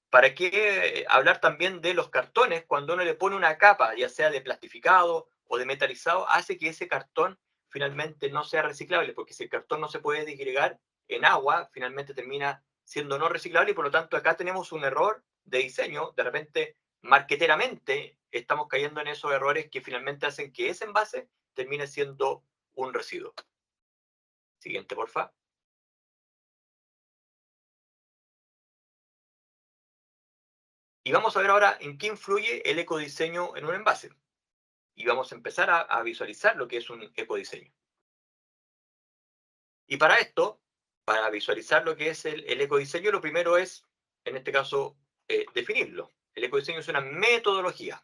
¿Para qué hablar también de los cartones? Cuando uno le pone una capa, ya sea de plastificado o de metalizado, hace que ese cartón finalmente no sea reciclable, porque si el cartón no se puede disgregar en agua, finalmente termina siendo no reciclable y por lo tanto acá tenemos un error de diseño. De repente, marqueteramente, estamos cayendo en esos errores que finalmente hacen que ese envase termine siendo un residuo. Siguiente, porfa. Y vamos a ver ahora en qué influye el ecodiseño en un envase. Y vamos a empezar a visualizar lo que es un ecodiseño. Y para esto, para visualizar lo que es el ecodiseño, lo primero es, en este caso, definirlo. El ecodiseño es una metodología.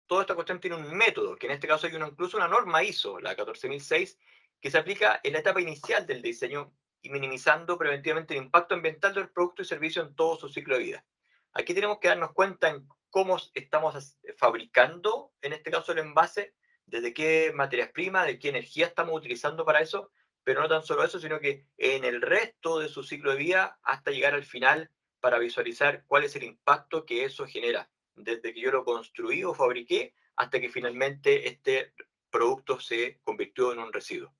Toda esta cuestión tiene un método, que en este caso hay incluso una norma ISO, la 14006, que se aplica en la etapa inicial del diseño y minimizando preventivamente el impacto ambiental del producto y servicio en todo su ciclo de vida. Aquí tenemos que darnos cuenta en cómo estamos fabricando, en este caso, el envase, desde qué materias primas, de qué energía estamos utilizando para eso, pero no tan solo eso, sino que en el resto de su ciclo de vida hasta llegar al final para visualizar cuál es el impacto que eso genera desde que yo lo construí o fabriqué hasta que finalmente este producto se convirtió en un residuo.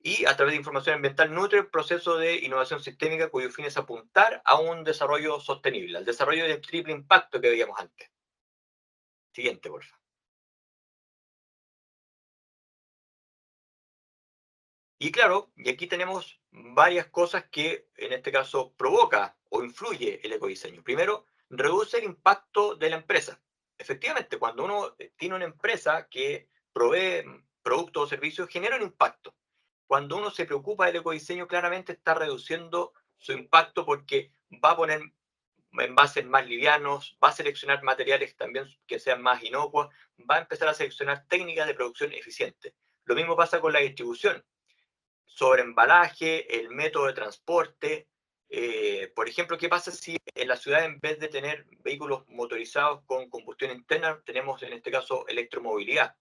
Y a través de información ambiental nutre el proceso de innovación sistémica cuyo fin es apuntar a un desarrollo sostenible, al desarrollo del triple impacto que veíamos antes. Siguiente, por favor. Y claro, y aquí tenemos varias cosas que en este caso provoca o influye el ecodiseño. Primero, reduce el impacto de la empresa. Efectivamente, cuando uno tiene una empresa que provee productos o servicios, genera un impacto. Cuando uno se preocupa del ecodiseño, claramente está reduciendo su impacto porque va a poner envases más livianos, va a seleccionar materiales también que sean más inocuos, va a empezar a seleccionar técnicas de producción eficientes. Lo mismo pasa con la distribución sobre embalaje, el método de transporte, Por ejemplo, ¿qué pasa si en la ciudad, en vez de tener vehículos motorizados con combustión interna, tenemos en este caso electromovilidad?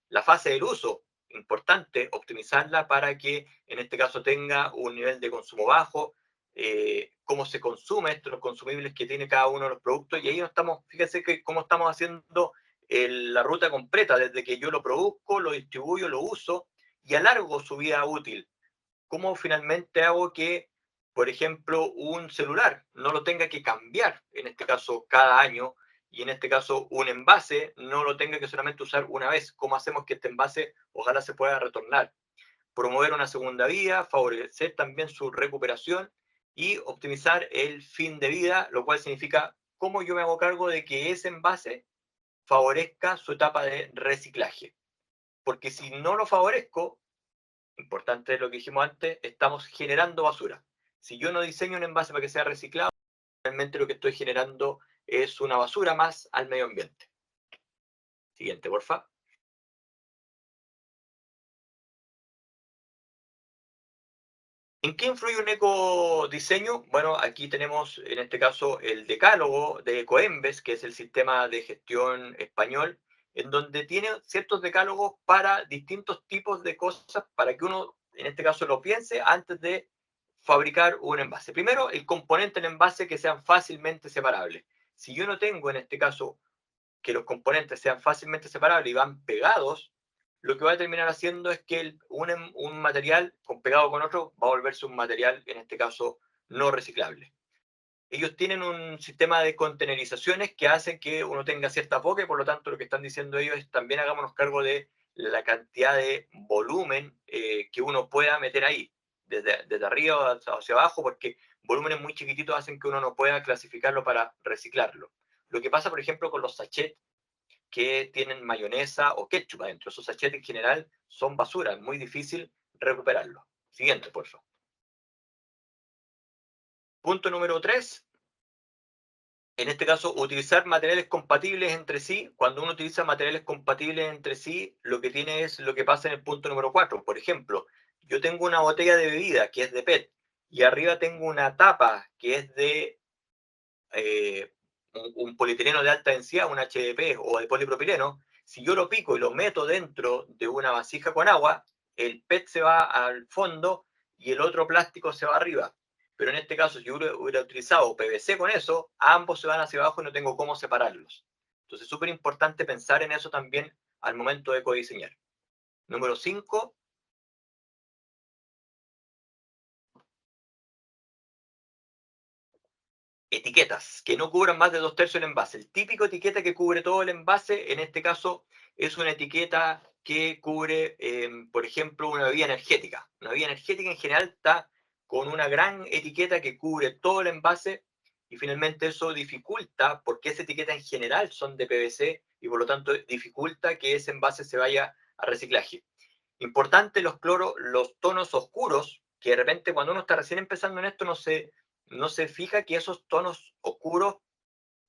La fase del uso, importante optimizarla para que en este caso tenga un nivel de consumo bajo, cómo se consume estos consumibles que tiene cada uno de los productos, y ahí no estamos, fíjense que cómo estamos haciendo la ruta completa, desde que yo lo produzco, lo distribuyo, lo uso y alargo su vida útil. ¿Cómo finalmente hago que, por ejemplo, un celular no lo tenga que cambiar, en este caso cada año, y en este caso un envase no lo tenga que solamente usar una vez? ¿Cómo hacemos que este envase ojalá se pueda retornar? Promover una segunda vía, favorecer también su recuperación y optimizar el fin de vida, lo cual significa cómo yo me hago cargo de que ese envase favorezca su etapa de reciclaje. Porque si no lo favorezco, importante lo que dijimos antes, estamos generando basura. Si yo no diseño un envase para que sea reciclado, realmente lo que estoy generando es una basura más al medio ambiente. Siguiente, porfa. ¿En qué influye un ecodiseño? Bueno, aquí tenemos en este caso el decálogo de Ecoembes, que es el sistema de gestión español, en donde tiene ciertos decálogos para distintos tipos de cosas para que uno, en este caso, lo piense antes de fabricar un envase. Primero, el componente del envase que sean fácilmente separables. Si yo no tengo, en este caso, que los componentes sean fácilmente separables y van pegados, lo que va a terminar haciendo es que un material con pegado con otro va a volverse un material, en este caso, no reciclable. Ellos tienen un sistema de contenerizaciones que hacen que uno tenga cierta poca, y por lo tanto lo que están diciendo ellos es también hagámonos cargo de la cantidad de volumen que uno pueda meter ahí, desde arriba hacia abajo, porque volúmenes muy chiquititos hacen que uno no pueda clasificarlo para reciclarlo. Lo que pasa, por ejemplo, con los sachets que tienen mayonesa o ketchup adentro. Esos sachets en general son basura, es muy difícil recuperarlos. Siguiente, por favor. Punto número 3. En este caso, utilizar materiales compatibles entre sí. Cuando uno utiliza materiales compatibles entre sí, lo que tiene es lo que pasa en el punto número 4. Por ejemplo, yo tengo una botella de bebida que es de PET y arriba tengo una tapa que es de un polietileno de alta densidad, un HDP o de polipropileno. Si yo lo pico y lo meto dentro de una vasija con agua, el PET se va al fondo y el otro plástico se va arriba. Pero en este caso, si yo hubiera utilizado PVC con eso, ambos se van hacia abajo y no tengo cómo separarlos. Entonces es súper importante pensar en eso también al momento de codiseñar. Número 5. Etiquetas que no cubran más de 2/3 del envase. El típico etiqueta que cubre todo el envase, en este caso, es una etiqueta que cubre, por ejemplo, una bebida energética. Una bebida energética en general está con una gran etiqueta que cubre todo el envase, y finalmente eso dificulta, porque esa etiqueta en general son de PVC y por lo tanto dificulta que ese envase se vaya a reciclaje. Importante los tonos oscuros, que de repente cuando uno está recién empezando en esto no se fija que esos tonos oscuros,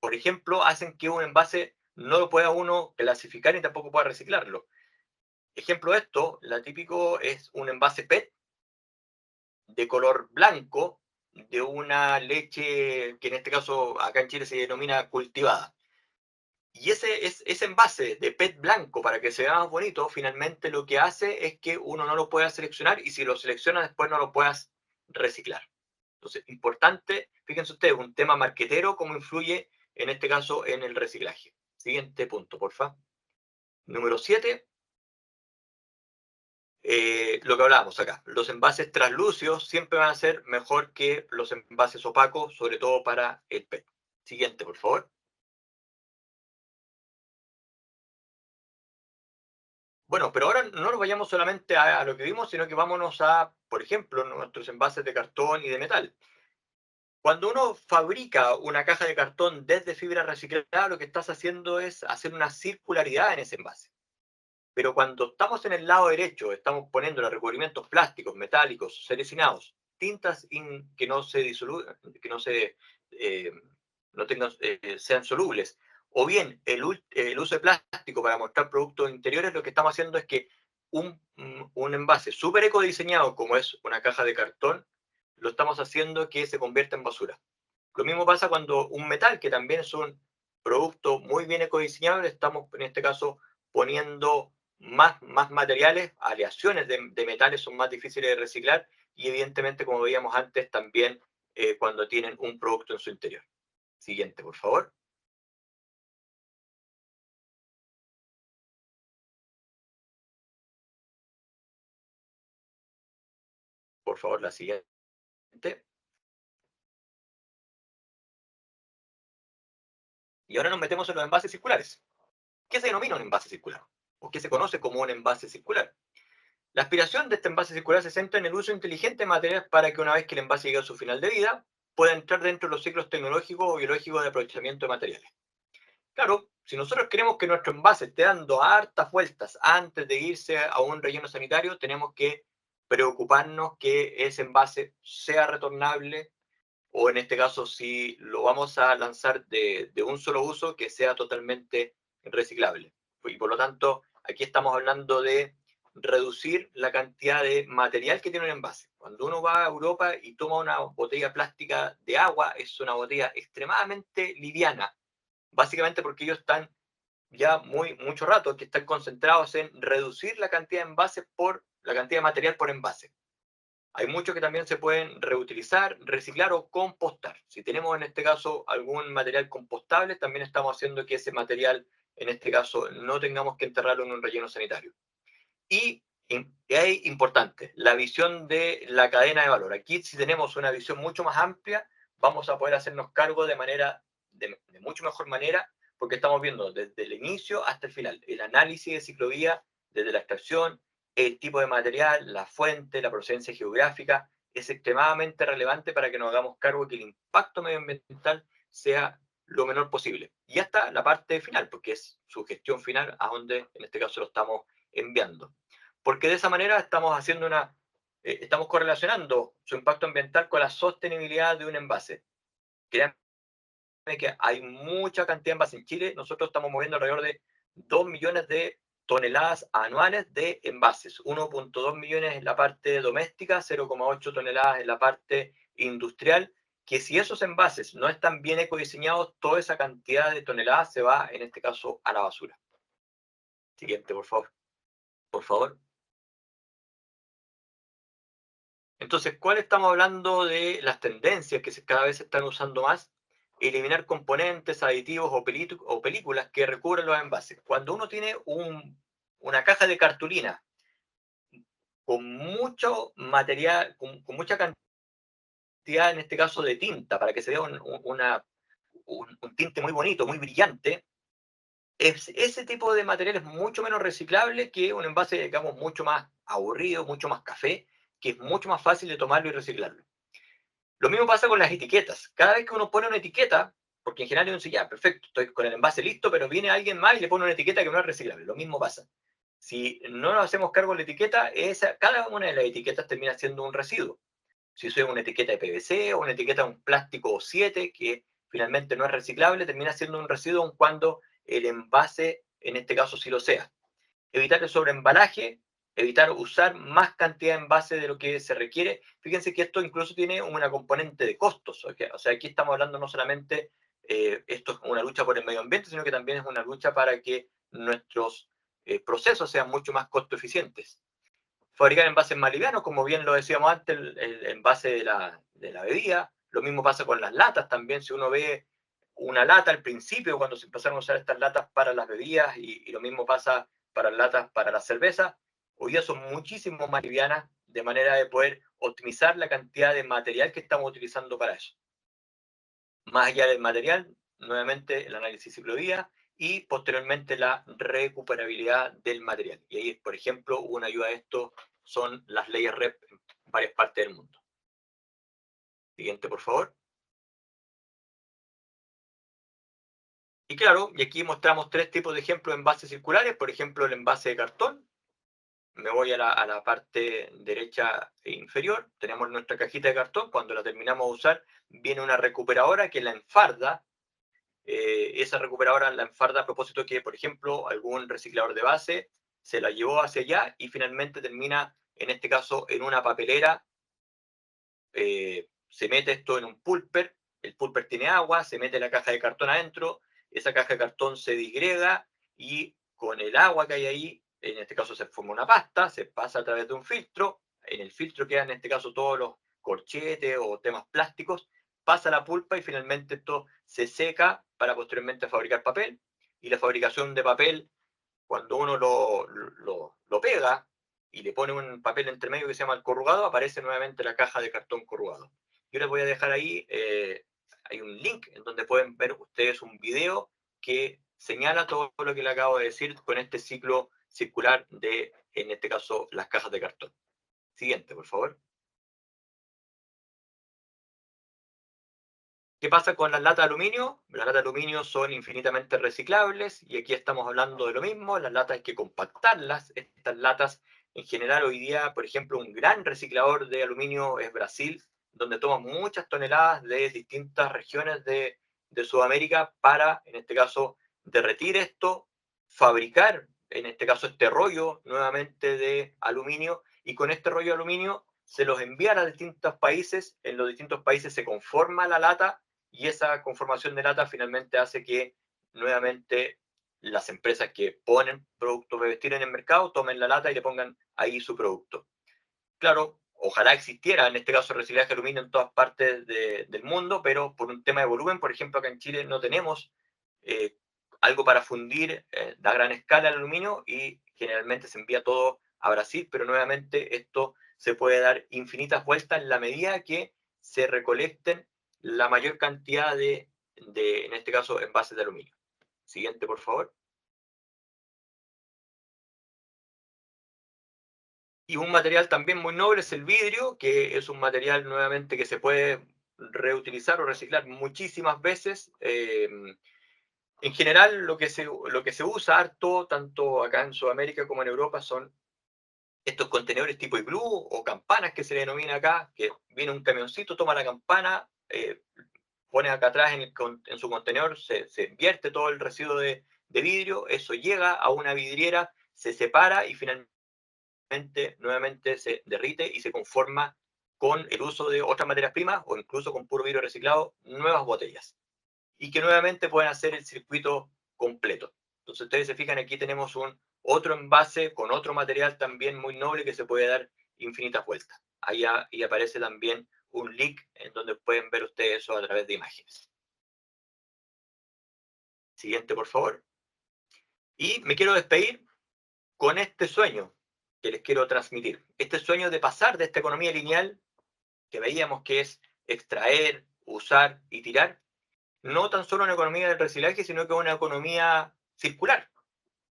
por ejemplo, hacen que un envase no lo pueda uno clasificar y tampoco pueda reciclarlo. Ejemplo de esto, la típico es un envase PET de color blanco de una leche que en este caso acá en Chile se denomina cultivada. Y ese envase de PET blanco, para que se vea más bonito, finalmente lo que hace es que uno no lo pueda seleccionar, y si lo selecciona después no lo puedas reciclar. Entonces, importante, fíjense ustedes, un tema marquetero, cómo influye en este caso en el reciclaje. Siguiente punto, porfa. Número 7, lo que hablábamos acá. Los envases translúcidos siempre van a ser mejor que los envases opacos, sobre todo para el PET. Siguiente, por favor. Bueno, pero ahora no nos vayamos solamente a lo que vimos, sino que vámonos a, por ejemplo, nuestros envases de cartón y de metal. Cuando uno fabrica una caja de cartón desde fibra reciclada, lo que estás haciendo es hacer una circularidad en ese envase. Pero cuando estamos en el lado derecho, estamos poniendo los recubrimientos plásticos, metálicos, seleccionados, tintas que no se disoluyan, que eh, no tengan, sean solubles, o bien el uso de plástico para mostrar productos interiores, lo que estamos haciendo es que un envase súper ecodiseñado como es una caja de cartón, lo estamos haciendo que se convierta en basura. Lo mismo pasa cuando un metal, que también es un producto muy bien ecodiseñado, le estamos en este caso poniendo más materiales, aleaciones de metales son más difíciles de reciclar y evidentemente, como veíamos antes, también cuando tienen un producto en su interior. Siguiente, por favor. Por favor, la siguiente. Y ahora nos metemos en los envases circulares. ¿Qué se denomina un envase circular? ¿O qué se conoce como un envase circular? La aspiración de este envase circular se centra en el uso inteligente de materiales para que una vez que el envase llegue a su final de vida, pueda entrar dentro de los ciclos tecnológicos o biológicos de aprovechamiento de materiales. Claro, si nosotros queremos que nuestro envase esté dando hartas vueltas antes de irse a un relleno sanitario, tenemos que preocuparnos que ese envase sea retornable o en este caso, si lo vamos a lanzar de un solo uso, que sea totalmente reciclable. Y por lo tanto, aquí estamos hablando de reducir la cantidad de material que tiene un envase. Cuando uno va a Europa y toma una botella plástica de agua, es una botella extremadamente liviana, básicamente porque ellos están ya mucho rato que están concentrados en reducir la cantidad de envases por la cantidad de material por envase. Hay muchos que también se pueden reutilizar, reciclar o compostar. Si tenemos en este caso algún material compostable, también estamos haciendo que ese material, en este caso, no tengamos que enterrarlo en un relleno sanitario. Y es importante, la visión de la cadena de valor. Aquí, si tenemos una visión mucho más amplia, vamos a poder hacernos cargo de mucho mejor manera, porque estamos viendo desde el inicio hasta el final, el análisis de ciclovía, desde la extracción, el tipo de material, la fuente, la procedencia geográfica, es extremadamente relevante para que nos hagamos cargo de que el impacto medioambiental sea lo menor posible. Y hasta la parte final, porque es su gestión final, a donde en este caso lo estamos enviando. Porque de esa manera estamos correlacionando su impacto ambiental con la sostenibilidad de un envase. Créanme que hay mucha cantidad de envases en Chile. Nosotros estamos moviendo alrededor de 2 millones de toneladas anuales de envases. 1.2 millones en la parte doméstica, 0,8 toneladas en la parte industrial, que si esos envases no están bien ecodiseñados, toda esa cantidad de toneladas se va, en este caso, a la basura. Siguiente, por favor. Por favor. Entonces, ¿cuál estamos hablando de las tendencias que cada vez se están usando más? Eliminar componentes, aditivos o películas que recubren los envases. Cuando uno tiene una caja de cartulina con mucho material, con mucha cantidad, en este caso, de tinta, para que se vea un tinte muy bonito, muy brillante, ese tipo de material es mucho menos reciclable que un envase, digamos, mucho más aburrido, mucho más café, que es mucho más fácil de tomarlo y reciclarlo. Lo mismo pasa con las etiquetas. Cada vez que uno pone una etiqueta, porque en general uno dice, ya, perfecto, estoy con el envase listo, pero viene alguien más y le pone una etiqueta que no es reciclable. Lo mismo pasa. Si no nos hacemos cargo de la etiqueta, cada una de las etiquetas termina siendo un residuo. Si soy una etiqueta de PVC o una etiqueta de un plástico 7 que finalmente no es reciclable, termina siendo un residuo aun cuando el envase, en este caso, sí lo sea. Evitar el sobreembalaje, evitar usar más cantidad de envase de lo que se requiere. Fíjense que esto incluso tiene una componente de costos. ¿Okay? O sea, aquí estamos hablando no solamente, esto es una lucha por el medio ambiente, sino que también es una lucha para que nuestros procesos sean mucho más costo eficientes. Fabricar envases más livianos, como bien lo decíamos antes, el envase de la bebida. Lo mismo pasa con las latas también. Si uno ve una lata al principio, cuando se empezaron a usar estas latas para las bebidas, y lo mismo pasa para las latas para la cerveza, hoy día son muchísimo más livianas, de manera de poder optimizar la cantidad de material que estamos utilizando para eso. Más allá del material, nuevamente el análisis ciclovía y posteriormente la recuperabilidad del material. Y ahí, por ejemplo, una ayuda a esto son las leyes REP en varias partes del mundo. Siguiente, por favor. Y claro, y aquí mostramos tres tipos de ejemplos de envases circulares. Por ejemplo, el envase de cartón. Me voy a la parte derecha e inferior. Tenemos nuestra cajita de cartón. Cuando la terminamos de usar, viene una recuperadora que la enfarda. Esa recuperadora la enfarda a propósito que, por ejemplo, algún reciclador de base se la llevó hacia allá y finalmente termina, en este caso, en una papelera se mete esto en un pulper, el pulper tiene agua, se mete la caja de cartón adentro, esa caja de cartón se disgrega y con el agua que hay ahí, en este caso se forma una pasta, se pasa a través de un filtro, en el filtro quedan en este caso todos los corchetes o temas plásticos, pasa la pulpa y finalmente esto se seca para posteriormente fabricar papel, y la fabricación de papel, cuando uno lo pega y le pone un papel entre medio que se llama el corrugado, aparece nuevamente la caja de cartón corrugado. Yo les voy a dejar ahí, hay un link en donde pueden ver ustedes un video que señala todo lo que le acabo de decir con este ciclo circular de, en este caso, las cajas de cartón. Siguiente, por favor. ¿Qué pasa con las latas de aluminio? Las latas de aluminio son infinitamente reciclables y aquí estamos hablando de lo mismo. Las latas hay que compactarlas. Estas latas, en general, hoy día, por ejemplo, un gran reciclador de aluminio es Brasil, donde toman muchas toneladas de distintas regiones de Sudamérica para, en este caso, derretir esto, fabricar, en este caso, este rollo nuevamente de aluminio, y con este rollo de aluminio se los envía a distintos países. En los distintos países se conforma la lata y esa conformación de lata finalmente hace que nuevamente las empresas que ponen productos de vestir en el mercado tomen la lata y le pongan ahí su producto. Claro, ojalá existiera en este caso reciclaje de aluminio en todas partes del mundo, pero por un tema de volumen, por ejemplo, acá en Chile no tenemos algo para fundir a gran escala el aluminio y generalmente se envía todo a Brasil, pero nuevamente esto se puede dar infinitas vueltas en la medida que se recolecten la mayor cantidad en este caso, envases de aluminio. Siguiente, por favor. Y un material también muy noble es el vidrio, que es un material nuevamente que se puede reutilizar o reciclar muchísimas veces. En general, lo que se usa harto, tanto acá en Sudamérica como en Europa, son estos contenedores tipo iglú o campanas que se le denomina acá, que viene un camioncito, toma la campana, pone acá atrás en su contenedor, se vierte todo el residuo de vidrio, eso llega a una vidriera, se separa y finalmente nuevamente se derrite y se conforma con el uso de otras materias primas o incluso con puro vidrio reciclado, nuevas botellas. Y que nuevamente pueden hacer el circuito completo. Entonces ustedes se fijan, aquí tenemos otro envase con otro material también muy noble que se puede dar infinitas vueltas. Ahí aparece también un link en donde pueden ver ustedes eso a través de imágenes. Siguiente, por favor. Y me quiero despedir con este sueño que les quiero transmitir. Este sueño de pasar de esta economía lineal que veíamos que es extraer, usar y tirar, no tan solo una economía del reciclaje, sino que una economía circular.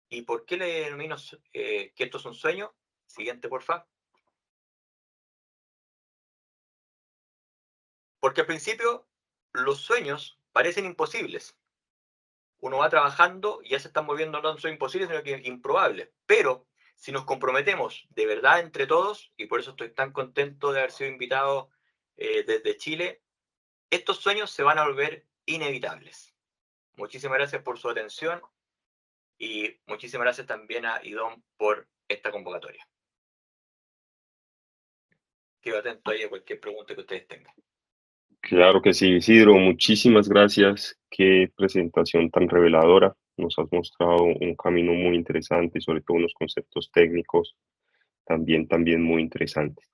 ¿Y por qué le denomino que esto es un sueño? Siguiente, por favor. Porque al principio los sueños parecen imposibles. Uno va trabajando y ya se están moviendo no solo imposibles, sino que improbables. Pero si nos comprometemos de verdad entre todos, y por eso estoy tan contento de haber sido invitado desde Chile, estos sueños se van a volver inevitables. Muchísimas gracias por su atención y muchísimas gracias también a Idom por esta convocatoria. Quedo atento ahí a cualquier pregunta que ustedes tengan. Claro que sí, Isidro, muchísimas gracias. Qué presentación tan reveladora. Nos has mostrado un camino muy interesante y sobre todo unos conceptos técnicos también muy interesantes.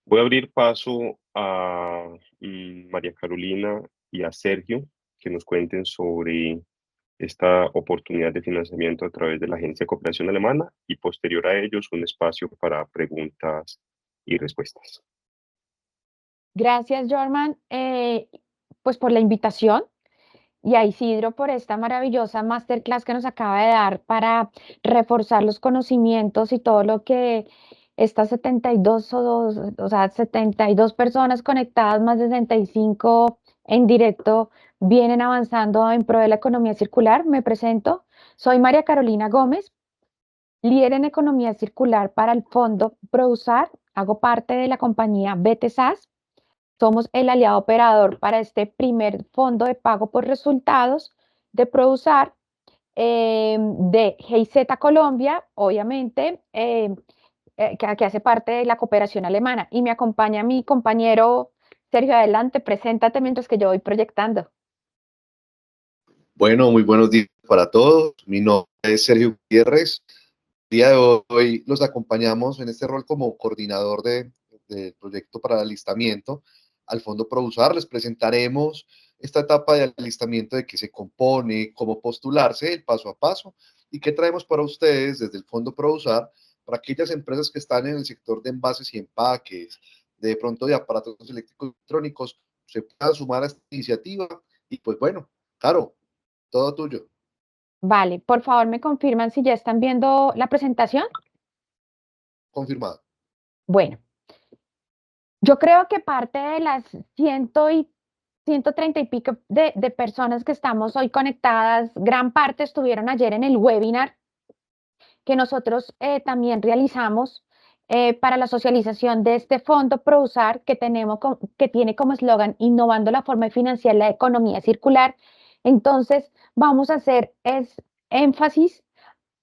Voy a abrir paso a María Carolina y a Sergio que nos cuenten sobre esta oportunidad de financiamiento a través de la Agencia de Cooperación Alemana y posterior a ellos un espacio para preguntas y respuestas. Gracias, Jorman, pues por la invitación y a Isidro por esta maravillosa masterclass que nos acaba de dar para reforzar los conocimientos y todo lo que estas 72 o sea, 72 personas conectadas, más de 65 en directo, vienen avanzando en pro de la economía circular. Me presento, soy María Carolina Gómez, líder en economía circular para el fondo ProUsar, hago parte de la compañía BTSAS. Somos el aliado operador para este primer fondo de pago por resultados de ProUsar, de GIZ Colombia, obviamente, que hace parte de la cooperación alemana. Y me acompaña mi compañero Sergio, adelante, preséntate mientras que yo voy proyectando. Bueno, muy buenos días para todos. Mi nombre es Sergio Gutiérrez. El día de hoy los acompañamos en este rol como coordinador del proyecto para el alistamiento al Fondo ProUsar. Les presentaremos esta etapa de alistamiento, de qué se compone, cómo postularse, el paso a paso y qué traemos para ustedes desde el Fondo ProUsar para aquellas empresas que están en el sector de envases y empaques, de pronto de aparatos eléctricos electrónicos, se puedan sumar a esta iniciativa. Y pues bueno, claro, todo tuyo. Vale, por favor, me confirman si ya están viendo la presentación. Confirmado. Bueno, yo creo que parte de las 130 y pico de personas que estamos hoy conectadas, gran parte estuvieron ayer en el webinar que nosotros también realizamos para la socialización de este fondo ProUsar que tiene como eslogan innovando la forma de financiar la economía circular. Entonces, vamos a hacer énfasis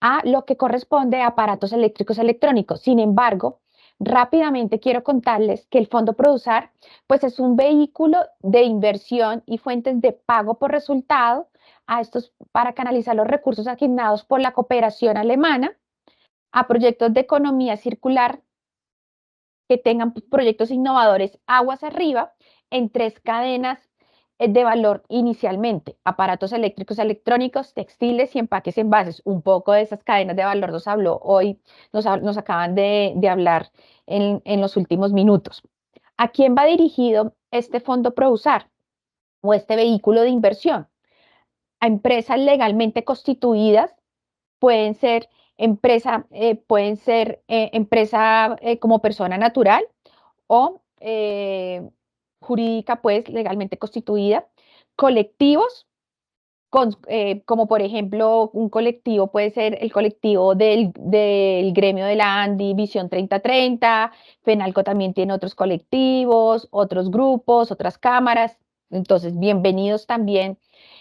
a lo que corresponde a aparatos eléctricos electrónicos. Sin embargo, rápidamente quiero contarles que el Fondo ProUsar pues es un vehículo de inversión y fuentes de pago por resultado para canalizar los recursos asignados por la cooperación alemana a proyectos de economía circular que tengan proyectos innovadores aguas arriba en tres cadenas de valor inicialmente: aparatos eléctricos, electrónicos, textiles y empaques envases. Un poco de esas cadenas de valor nos habló hoy, nos acaban de hablar en los últimos minutos. ¿A quién va dirigido este fondo ProUsar o este vehículo de inversión? A empresas legalmente constituidas. Pueden ser empresa como persona natural o jurídica, pues legalmente constituida, colectivos, como por ejemplo un colectivo puede ser el colectivo del gremio de la ANDI, Visión 3030, FENALCO también tiene otros colectivos, otros grupos, otras cámaras. Entonces, bienvenidos también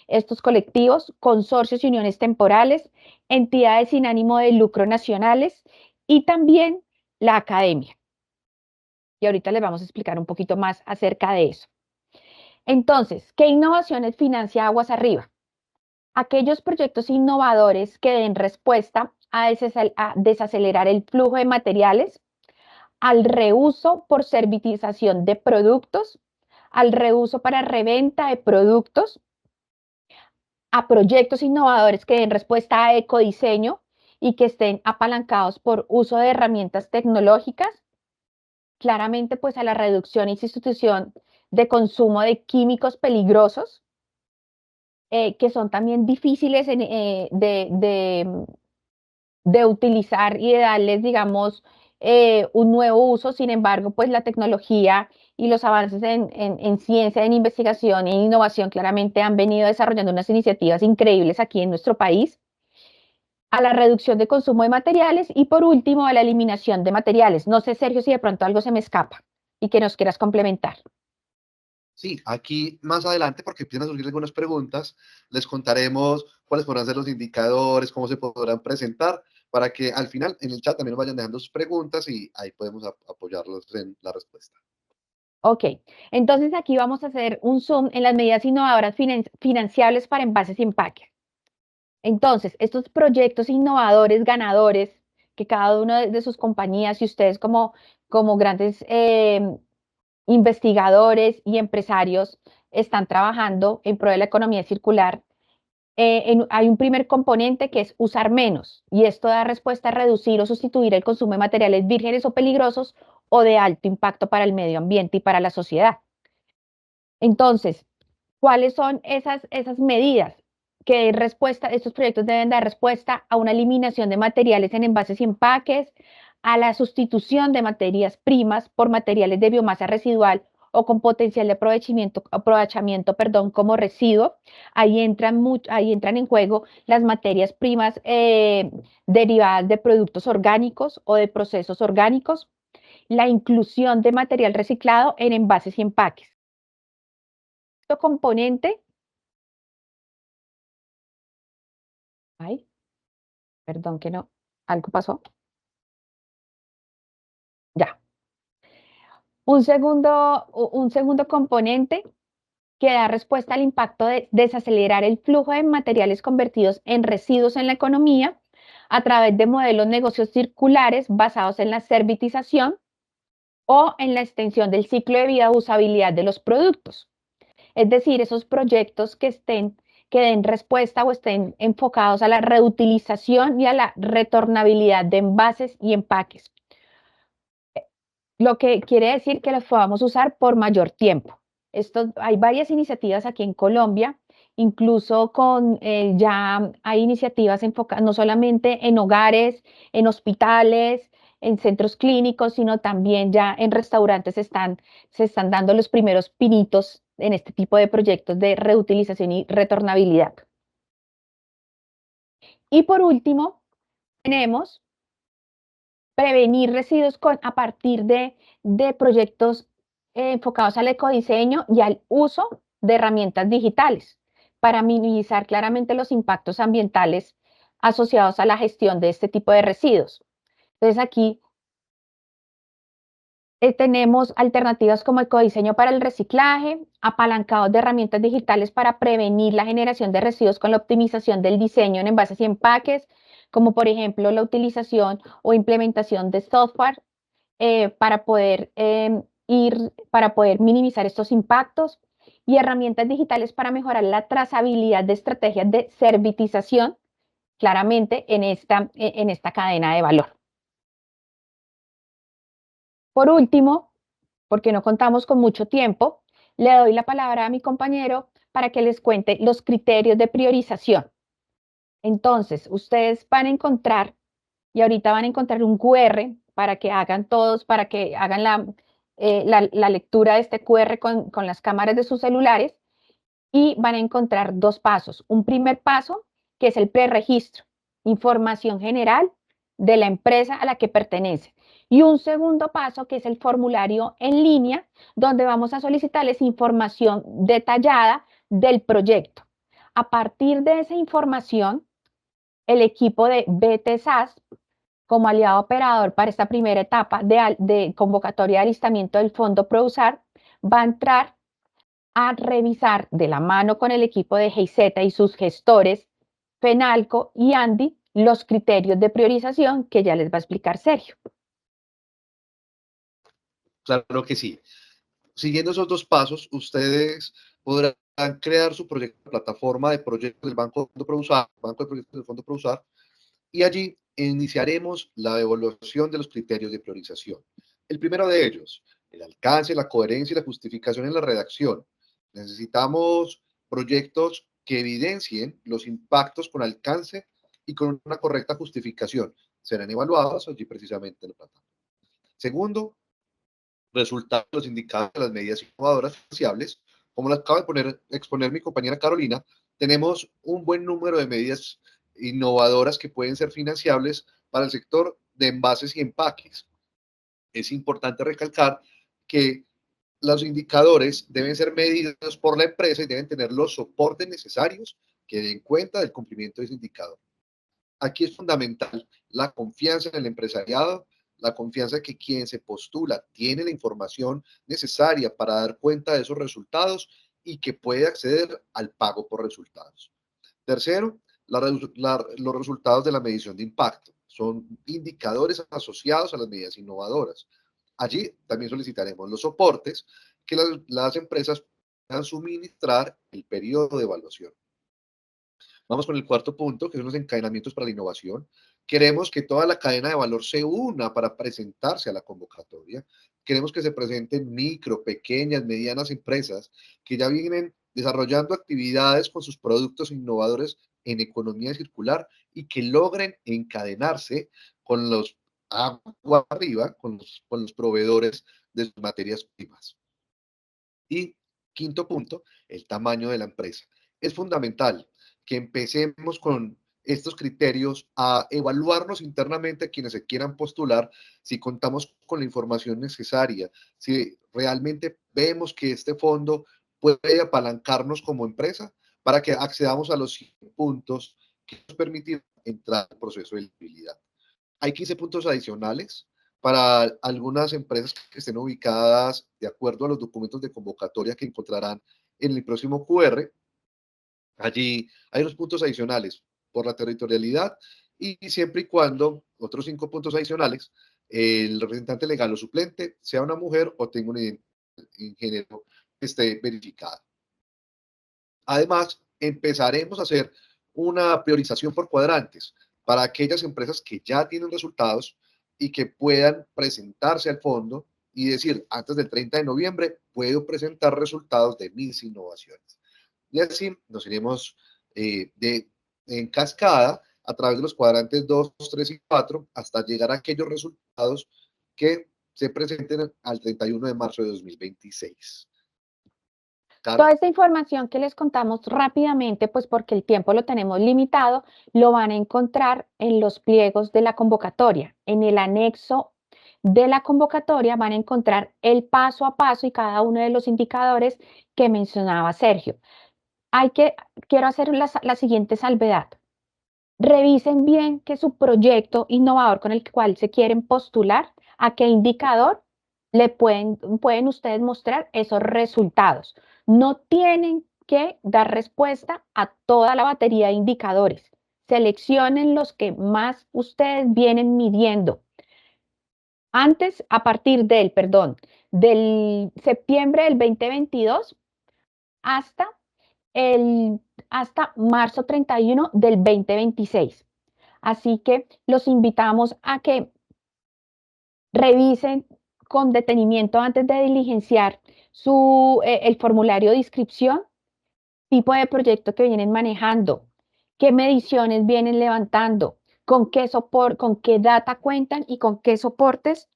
estos colectivos, consorcios y uniones temporales, entidades sin ánimo de lucro nacionales y también la academia. Y ahorita les vamos a explicar un poquito más acerca de eso. Entonces, ¿qué innovaciones financia Aguas Arriba? Aquellos proyectos innovadores que den respuesta a desacelerar el flujo de materiales, al reuso por servitización de productos, al reuso para reventa de productos, a proyectos innovadores que den respuesta a ecodiseño y que estén apalancados por uso de herramientas tecnológicas, claramente pues a la reducción y sustitución de consumo de químicos peligrosos, que son también difíciles de utilizar y de darles, digamos, un nuevo uso. Sin embargo, pues la tecnología y los avances en ciencia, en investigación e innovación claramente han venido desarrollando unas iniciativas increíbles aquí en nuestro país, a la reducción de consumo de materiales y por último a la eliminación de materiales. No sé, Sergio, si de pronto algo se me escapa y que nos quieras complementar. Sí, aquí más adelante, porque empiezan a surgir algunas preguntas, les contaremos cuáles podrán ser los indicadores, cómo se podrán presentar, para que al final en el chat también nos vayan dejando sus preguntas y ahí podemos apoyarlos en la respuesta. Ok, entonces aquí vamos a hacer un zoom en las medidas innovadoras financiables para envases y empaques. Entonces, estos proyectos innovadores, ganadores, que cada una de sus compañías y ustedes como grandes investigadores y empresarios están trabajando en pro de la economía circular, hay un primer componente que es usar menos, y esto da respuesta a reducir o sustituir el consumo de materiales vírgenes o peligrosos o de alto impacto para el medio ambiente y para la sociedad. Entonces, ¿cuáles son esas medidas? Estos proyectos deben dar respuesta a una eliminación de materiales en envases y empaques, a la sustitución de materias primas por materiales de biomasa residual o con potencial de aprovechamiento, como residuo. Ahí entran en juego las materias primas derivadas de productos orgánicos o de procesos orgánicos, la inclusión de material reciclado en envases y empaques. Este componente, ay, perdón que no, algo pasó. Ya. Un segundo componente que da respuesta al impacto de desacelerar el flujo de materiales convertidos en residuos en la economía a través de modelos de negocios circulares basados en la servitización o en la extensión del ciclo de vida o usabilidad de los productos. Es decir, esos proyectos que den respuesta o estén enfocados a la reutilización y a la retornabilidad de envases y empaques. Lo que quiere decir que los podamos usar por mayor tiempo. Hay varias iniciativas aquí en Colombia, incluso ya hay iniciativas enfocadas no solamente en hogares, en hospitales, en centros clínicos, sino también ya en restaurantes se están dando los primeros pinitos en este tipo de proyectos de reutilización y retornabilidad. Y por último, tenemos prevenir residuos a partir de proyectos enfocados al ecodiseño y al uso de herramientas digitales para minimizar claramente los impactos ambientales asociados a la gestión de este tipo de residuos. Entonces aquí tenemos alternativas como ecodiseño para el reciclaje, apalancados de herramientas digitales para prevenir la generación de residuos con la optimización del diseño en envases y empaques, como por ejemplo la utilización o implementación de software para poder minimizar estos impactos, y herramientas digitales para mejorar la trazabilidad de estrategias de servitización claramente en esta cadena de valor. Por último, porque no contamos con mucho tiempo, le doy la palabra a mi compañero para que les cuente los criterios de priorización. Entonces, ustedes van a encontrar, y ahorita van a encontrar un QR para que hagan la lectura de este QR con las cámaras de sus celulares, y van a encontrar dos pasos. Un primer paso, que es el preregistro, información general de la empresa a la que pertenece. Y un segundo paso, que es el formulario en línea, donde vamos a solicitarles información detallada del proyecto. A partir de esa información, el equipo de BTSAS, como aliado operador para esta primera etapa de convocatoria de alistamiento del Fondo ProUSAR, va a entrar a revisar de la mano con el equipo de GIZ y sus gestores, FENALCO y ANDI, los criterios de priorización que ya les va a explicar Sergio. Claro que sí. Siguiendo esos dos pasos, ustedes podrán crear su proyecto de plataforma de proyectos del Banco de Proyectos del Fondo ProUSAR, y allí iniciaremos la evaluación de los criterios de priorización. El primero de ellos, el alcance, la coherencia y la justificación en la redacción. Necesitamos proyectos que evidencien los impactos con alcance y con una correcta justificación. Serán evaluados allí precisamente en la plataforma. Segundo, resultados de los indicadores de las medidas innovadoras sociables. Como las acaba de exponer mi compañera Carolina, tenemos un buen número de medidas innovadoras que pueden ser financiables para el sector de envases y empaques. Es importante recalcar que los indicadores deben ser medidos por la empresa y deben tener los soportes necesarios que den cuenta del cumplimiento de ese indicador. Aquí es fundamental la confianza en el empresariado, la confianza que quien se postula tiene la información necesaria para dar cuenta de esos resultados y que puede acceder al pago por resultados. Tercero, los resultados de la medición de impacto. Son indicadores asociados a las medidas innovadoras. Allí también solicitaremos los soportes que las empresas puedan suministrar el periodo de evaluación. Vamos con el cuarto punto, que son los encadenamientos para la innovación. Queremos que toda la cadena de valor se una para presentarse a la convocatoria. Queremos que se presenten micro, pequeñas, medianas empresas que ya vienen desarrollando actividades con sus productos innovadores en economía circular y que logren encadenarse con los agua arriba, con los proveedores de sus materias primas. Y quinto punto, el tamaño de la empresa. Es fundamental que empecemos con estos criterios a evaluarnos internamente a quienes se quieran postular, si contamos con la información necesaria, si realmente vemos que este fondo puede apalancarnos como empresa para que accedamos a los 100 puntos que nos permitirán entrar al proceso de elegibilidad. Hay 15 puntos adicionales para algunas empresas que estén ubicadas de acuerdo a los documentos de convocatoria que encontrarán en el próximo QR. Allí hay unos puntos adicionales por la territorialidad y siempre y cuando, otros 5 puntos adicionales, el representante legal o suplente sea una mujer o tenga una identidad en género que esté verificada. Además, empezaremos a hacer una priorización por cuadrantes para aquellas empresas que ya tienen resultados y que puedan presentarse al fondo y decir, antes del 30 de noviembre puedo presentar resultados de mis innovaciones. Y así nos iremos en cascada a través de los cuadrantes 2, 3 y 4 hasta llegar a aquellos resultados que se presenten al 31 de marzo de 2026. Toda esta información que les contamos rápidamente, pues porque el tiempo lo tenemos limitado, lo van a encontrar en los pliegos de la convocatoria. En el anexo de la convocatoria van a encontrar el paso a paso y cada uno de los indicadores que mencionaba Sergio. Quiero hacer la siguiente salvedad. Revisen bien que su proyecto innovador con el cual se quieren postular, a qué indicador le pueden ustedes mostrar esos resultados. No tienen que dar respuesta a toda la batería de indicadores. Seleccionen los que más ustedes vienen midiendo. Antes, a partir del septiembre del 2022 hasta marzo 31 del 2026. Así que los invitamos a que revisen con detenimiento antes de diligenciar el formulario de inscripción, tipo de proyecto que vienen manejando, qué mediciones vienen levantando, con qué data cuentan y con qué soportes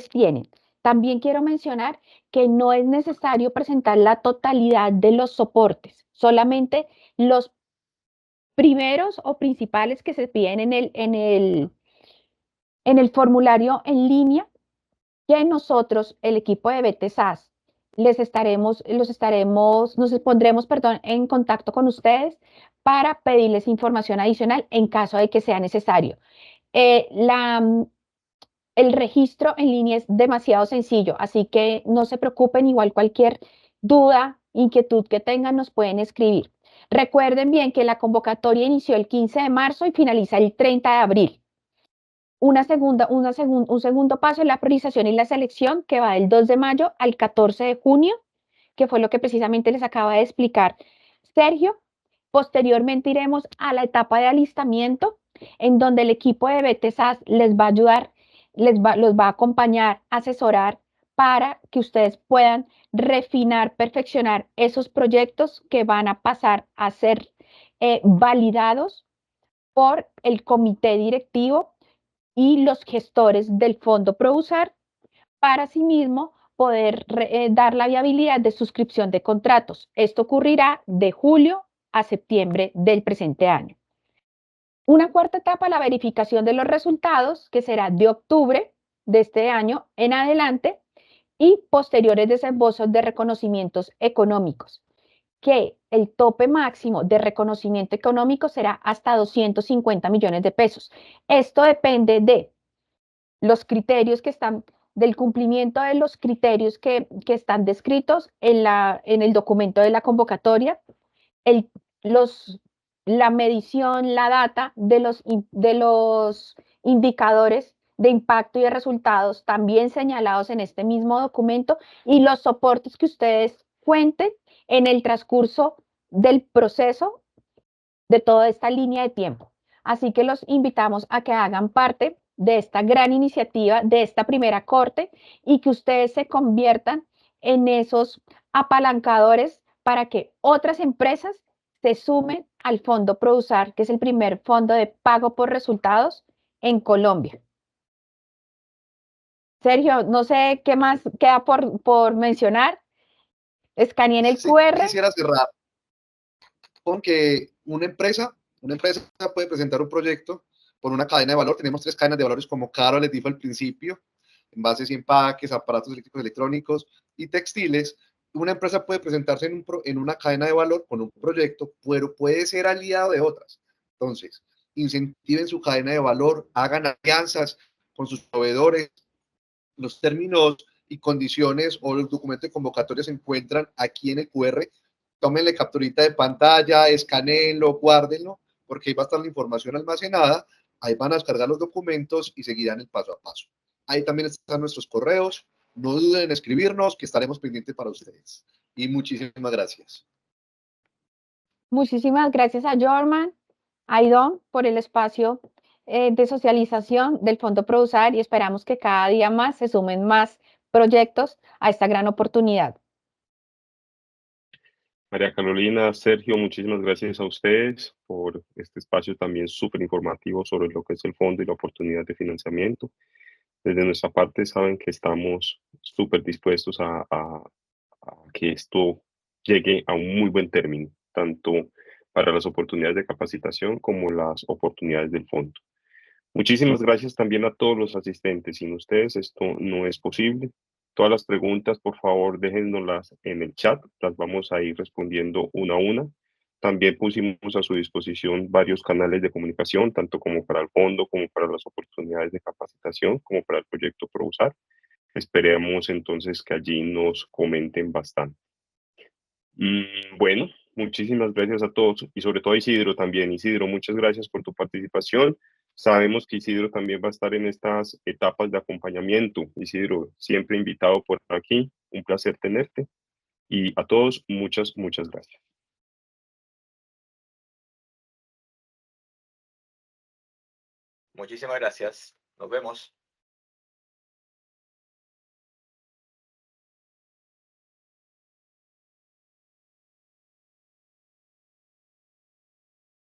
tienen. También quiero mencionar que no es necesario presentar la totalidad de los soportes, solamente los primeros o principales que se piden en el formulario en línea, que nosotros, el equipo de BTSAS, nos pondremos, en contacto con ustedes para pedirles información adicional en caso de que sea necesario. El registro en línea es demasiado sencillo, así que no se preocupen, igual cualquier duda, inquietud que tengan nos pueden escribir. Recuerden bien que la convocatoria inició el 15 de marzo y finaliza el 30 de abril. Un segundo paso es la priorización y la selección, que va del 2 de mayo al 14 de junio, que fue lo que precisamente les acaba de explicar Sergio. Posteriormente iremos a la etapa de alistamiento, en donde el equipo de BTSAS les va a ayudar, los va a acompañar, asesorar para que ustedes puedan refinar, perfeccionar esos proyectos que van a pasar a ser validados por el comité directivo y los gestores del Fondo ProUSAR, para asimismo poder dar la viabilidad de suscripción de contratos. Esto ocurrirá de julio a septiembre del presente año. Una cuarta etapa, la verificación de los resultados, que será de octubre de este año en adelante, y posteriores desembolsos de reconocimientos económicos, que el tope máximo de reconocimiento económico será hasta 250 millones de pesos. Esto depende de los criterios del cumplimiento de los criterios que están descritos en el documento de la convocatoria, la medición, la data de los indicadores de impacto y de resultados también señalados en este mismo documento, y los soportes que ustedes cuenten en el transcurso del proceso de toda esta línea de tiempo. Así que los invitamos a que hagan parte de esta gran iniciativa, de esta primera corte, y que ustedes se conviertan en esos apalancadores para que otras empresas se sumen al Fondo ProUSAR, que es el primer fondo de pago por resultados en Colombia. Sergio, no sé qué más queda por mencionar. Escaneen el QR. Quisiera cerrar con que una empresa puede presentar un proyecto por una cadena de valor. Tenemos 3 cadenas de valores, como Caro les dijo al principio: envases y empaques, aparatos eléctricos, electrónicos y textiles. Una empresa puede presentarse en una cadena de valor con un proyecto, pero puede ser aliado de otras. Entonces, incentiven su cadena de valor, hagan alianzas con sus proveedores. Los términos y condiciones o los documentos de convocatoria se encuentran aquí en el QR. Tómenle capturita de pantalla, escaneenlo, guárdenlo, porque ahí va a estar la información almacenada. Ahí van a descargar los documentos y seguirán el paso a paso. Ahí también están nuestros correos. No duden en escribirnos, que estaremos pendientes para ustedes. Y muchísimas gracias. Muchísimas gracias a Jorman, a Idón, por el espacio de socialización del Fondo Produzar y esperamos que cada día más se sumen más proyectos a esta gran oportunidad. María Carolina, Sergio, muchísimas gracias a ustedes por este espacio también súper informativo sobre lo que es el fondo y la oportunidad de financiamiento. Desde nuestra parte saben que estamos súper dispuestos a que esto llegue a un muy buen término, tanto para las oportunidades de capacitación como las oportunidades del fondo. Muchísimas gracias también a todos los asistentes. Sin ustedes esto no es posible. Todas las preguntas, por favor, déjennoslas en el chat. Las vamos a ir respondiendo una a una. También pusimos a su disposición varios canales de comunicación, tanto como para el fondo, como para las oportunidades de capacitación, como para el proyecto ProUsar. Esperemos entonces que allí nos comenten bastante. Bueno, muchísimas gracias a todos y sobre todo a Isidro también. Isidro, muchas gracias por tu participación. Sabemos que Isidro también va a estar en estas etapas de acompañamiento. Isidro, siempre invitado por aquí. Un placer tenerte. Y a todos, muchas gracias. Muchísimas gracias. Nos vemos.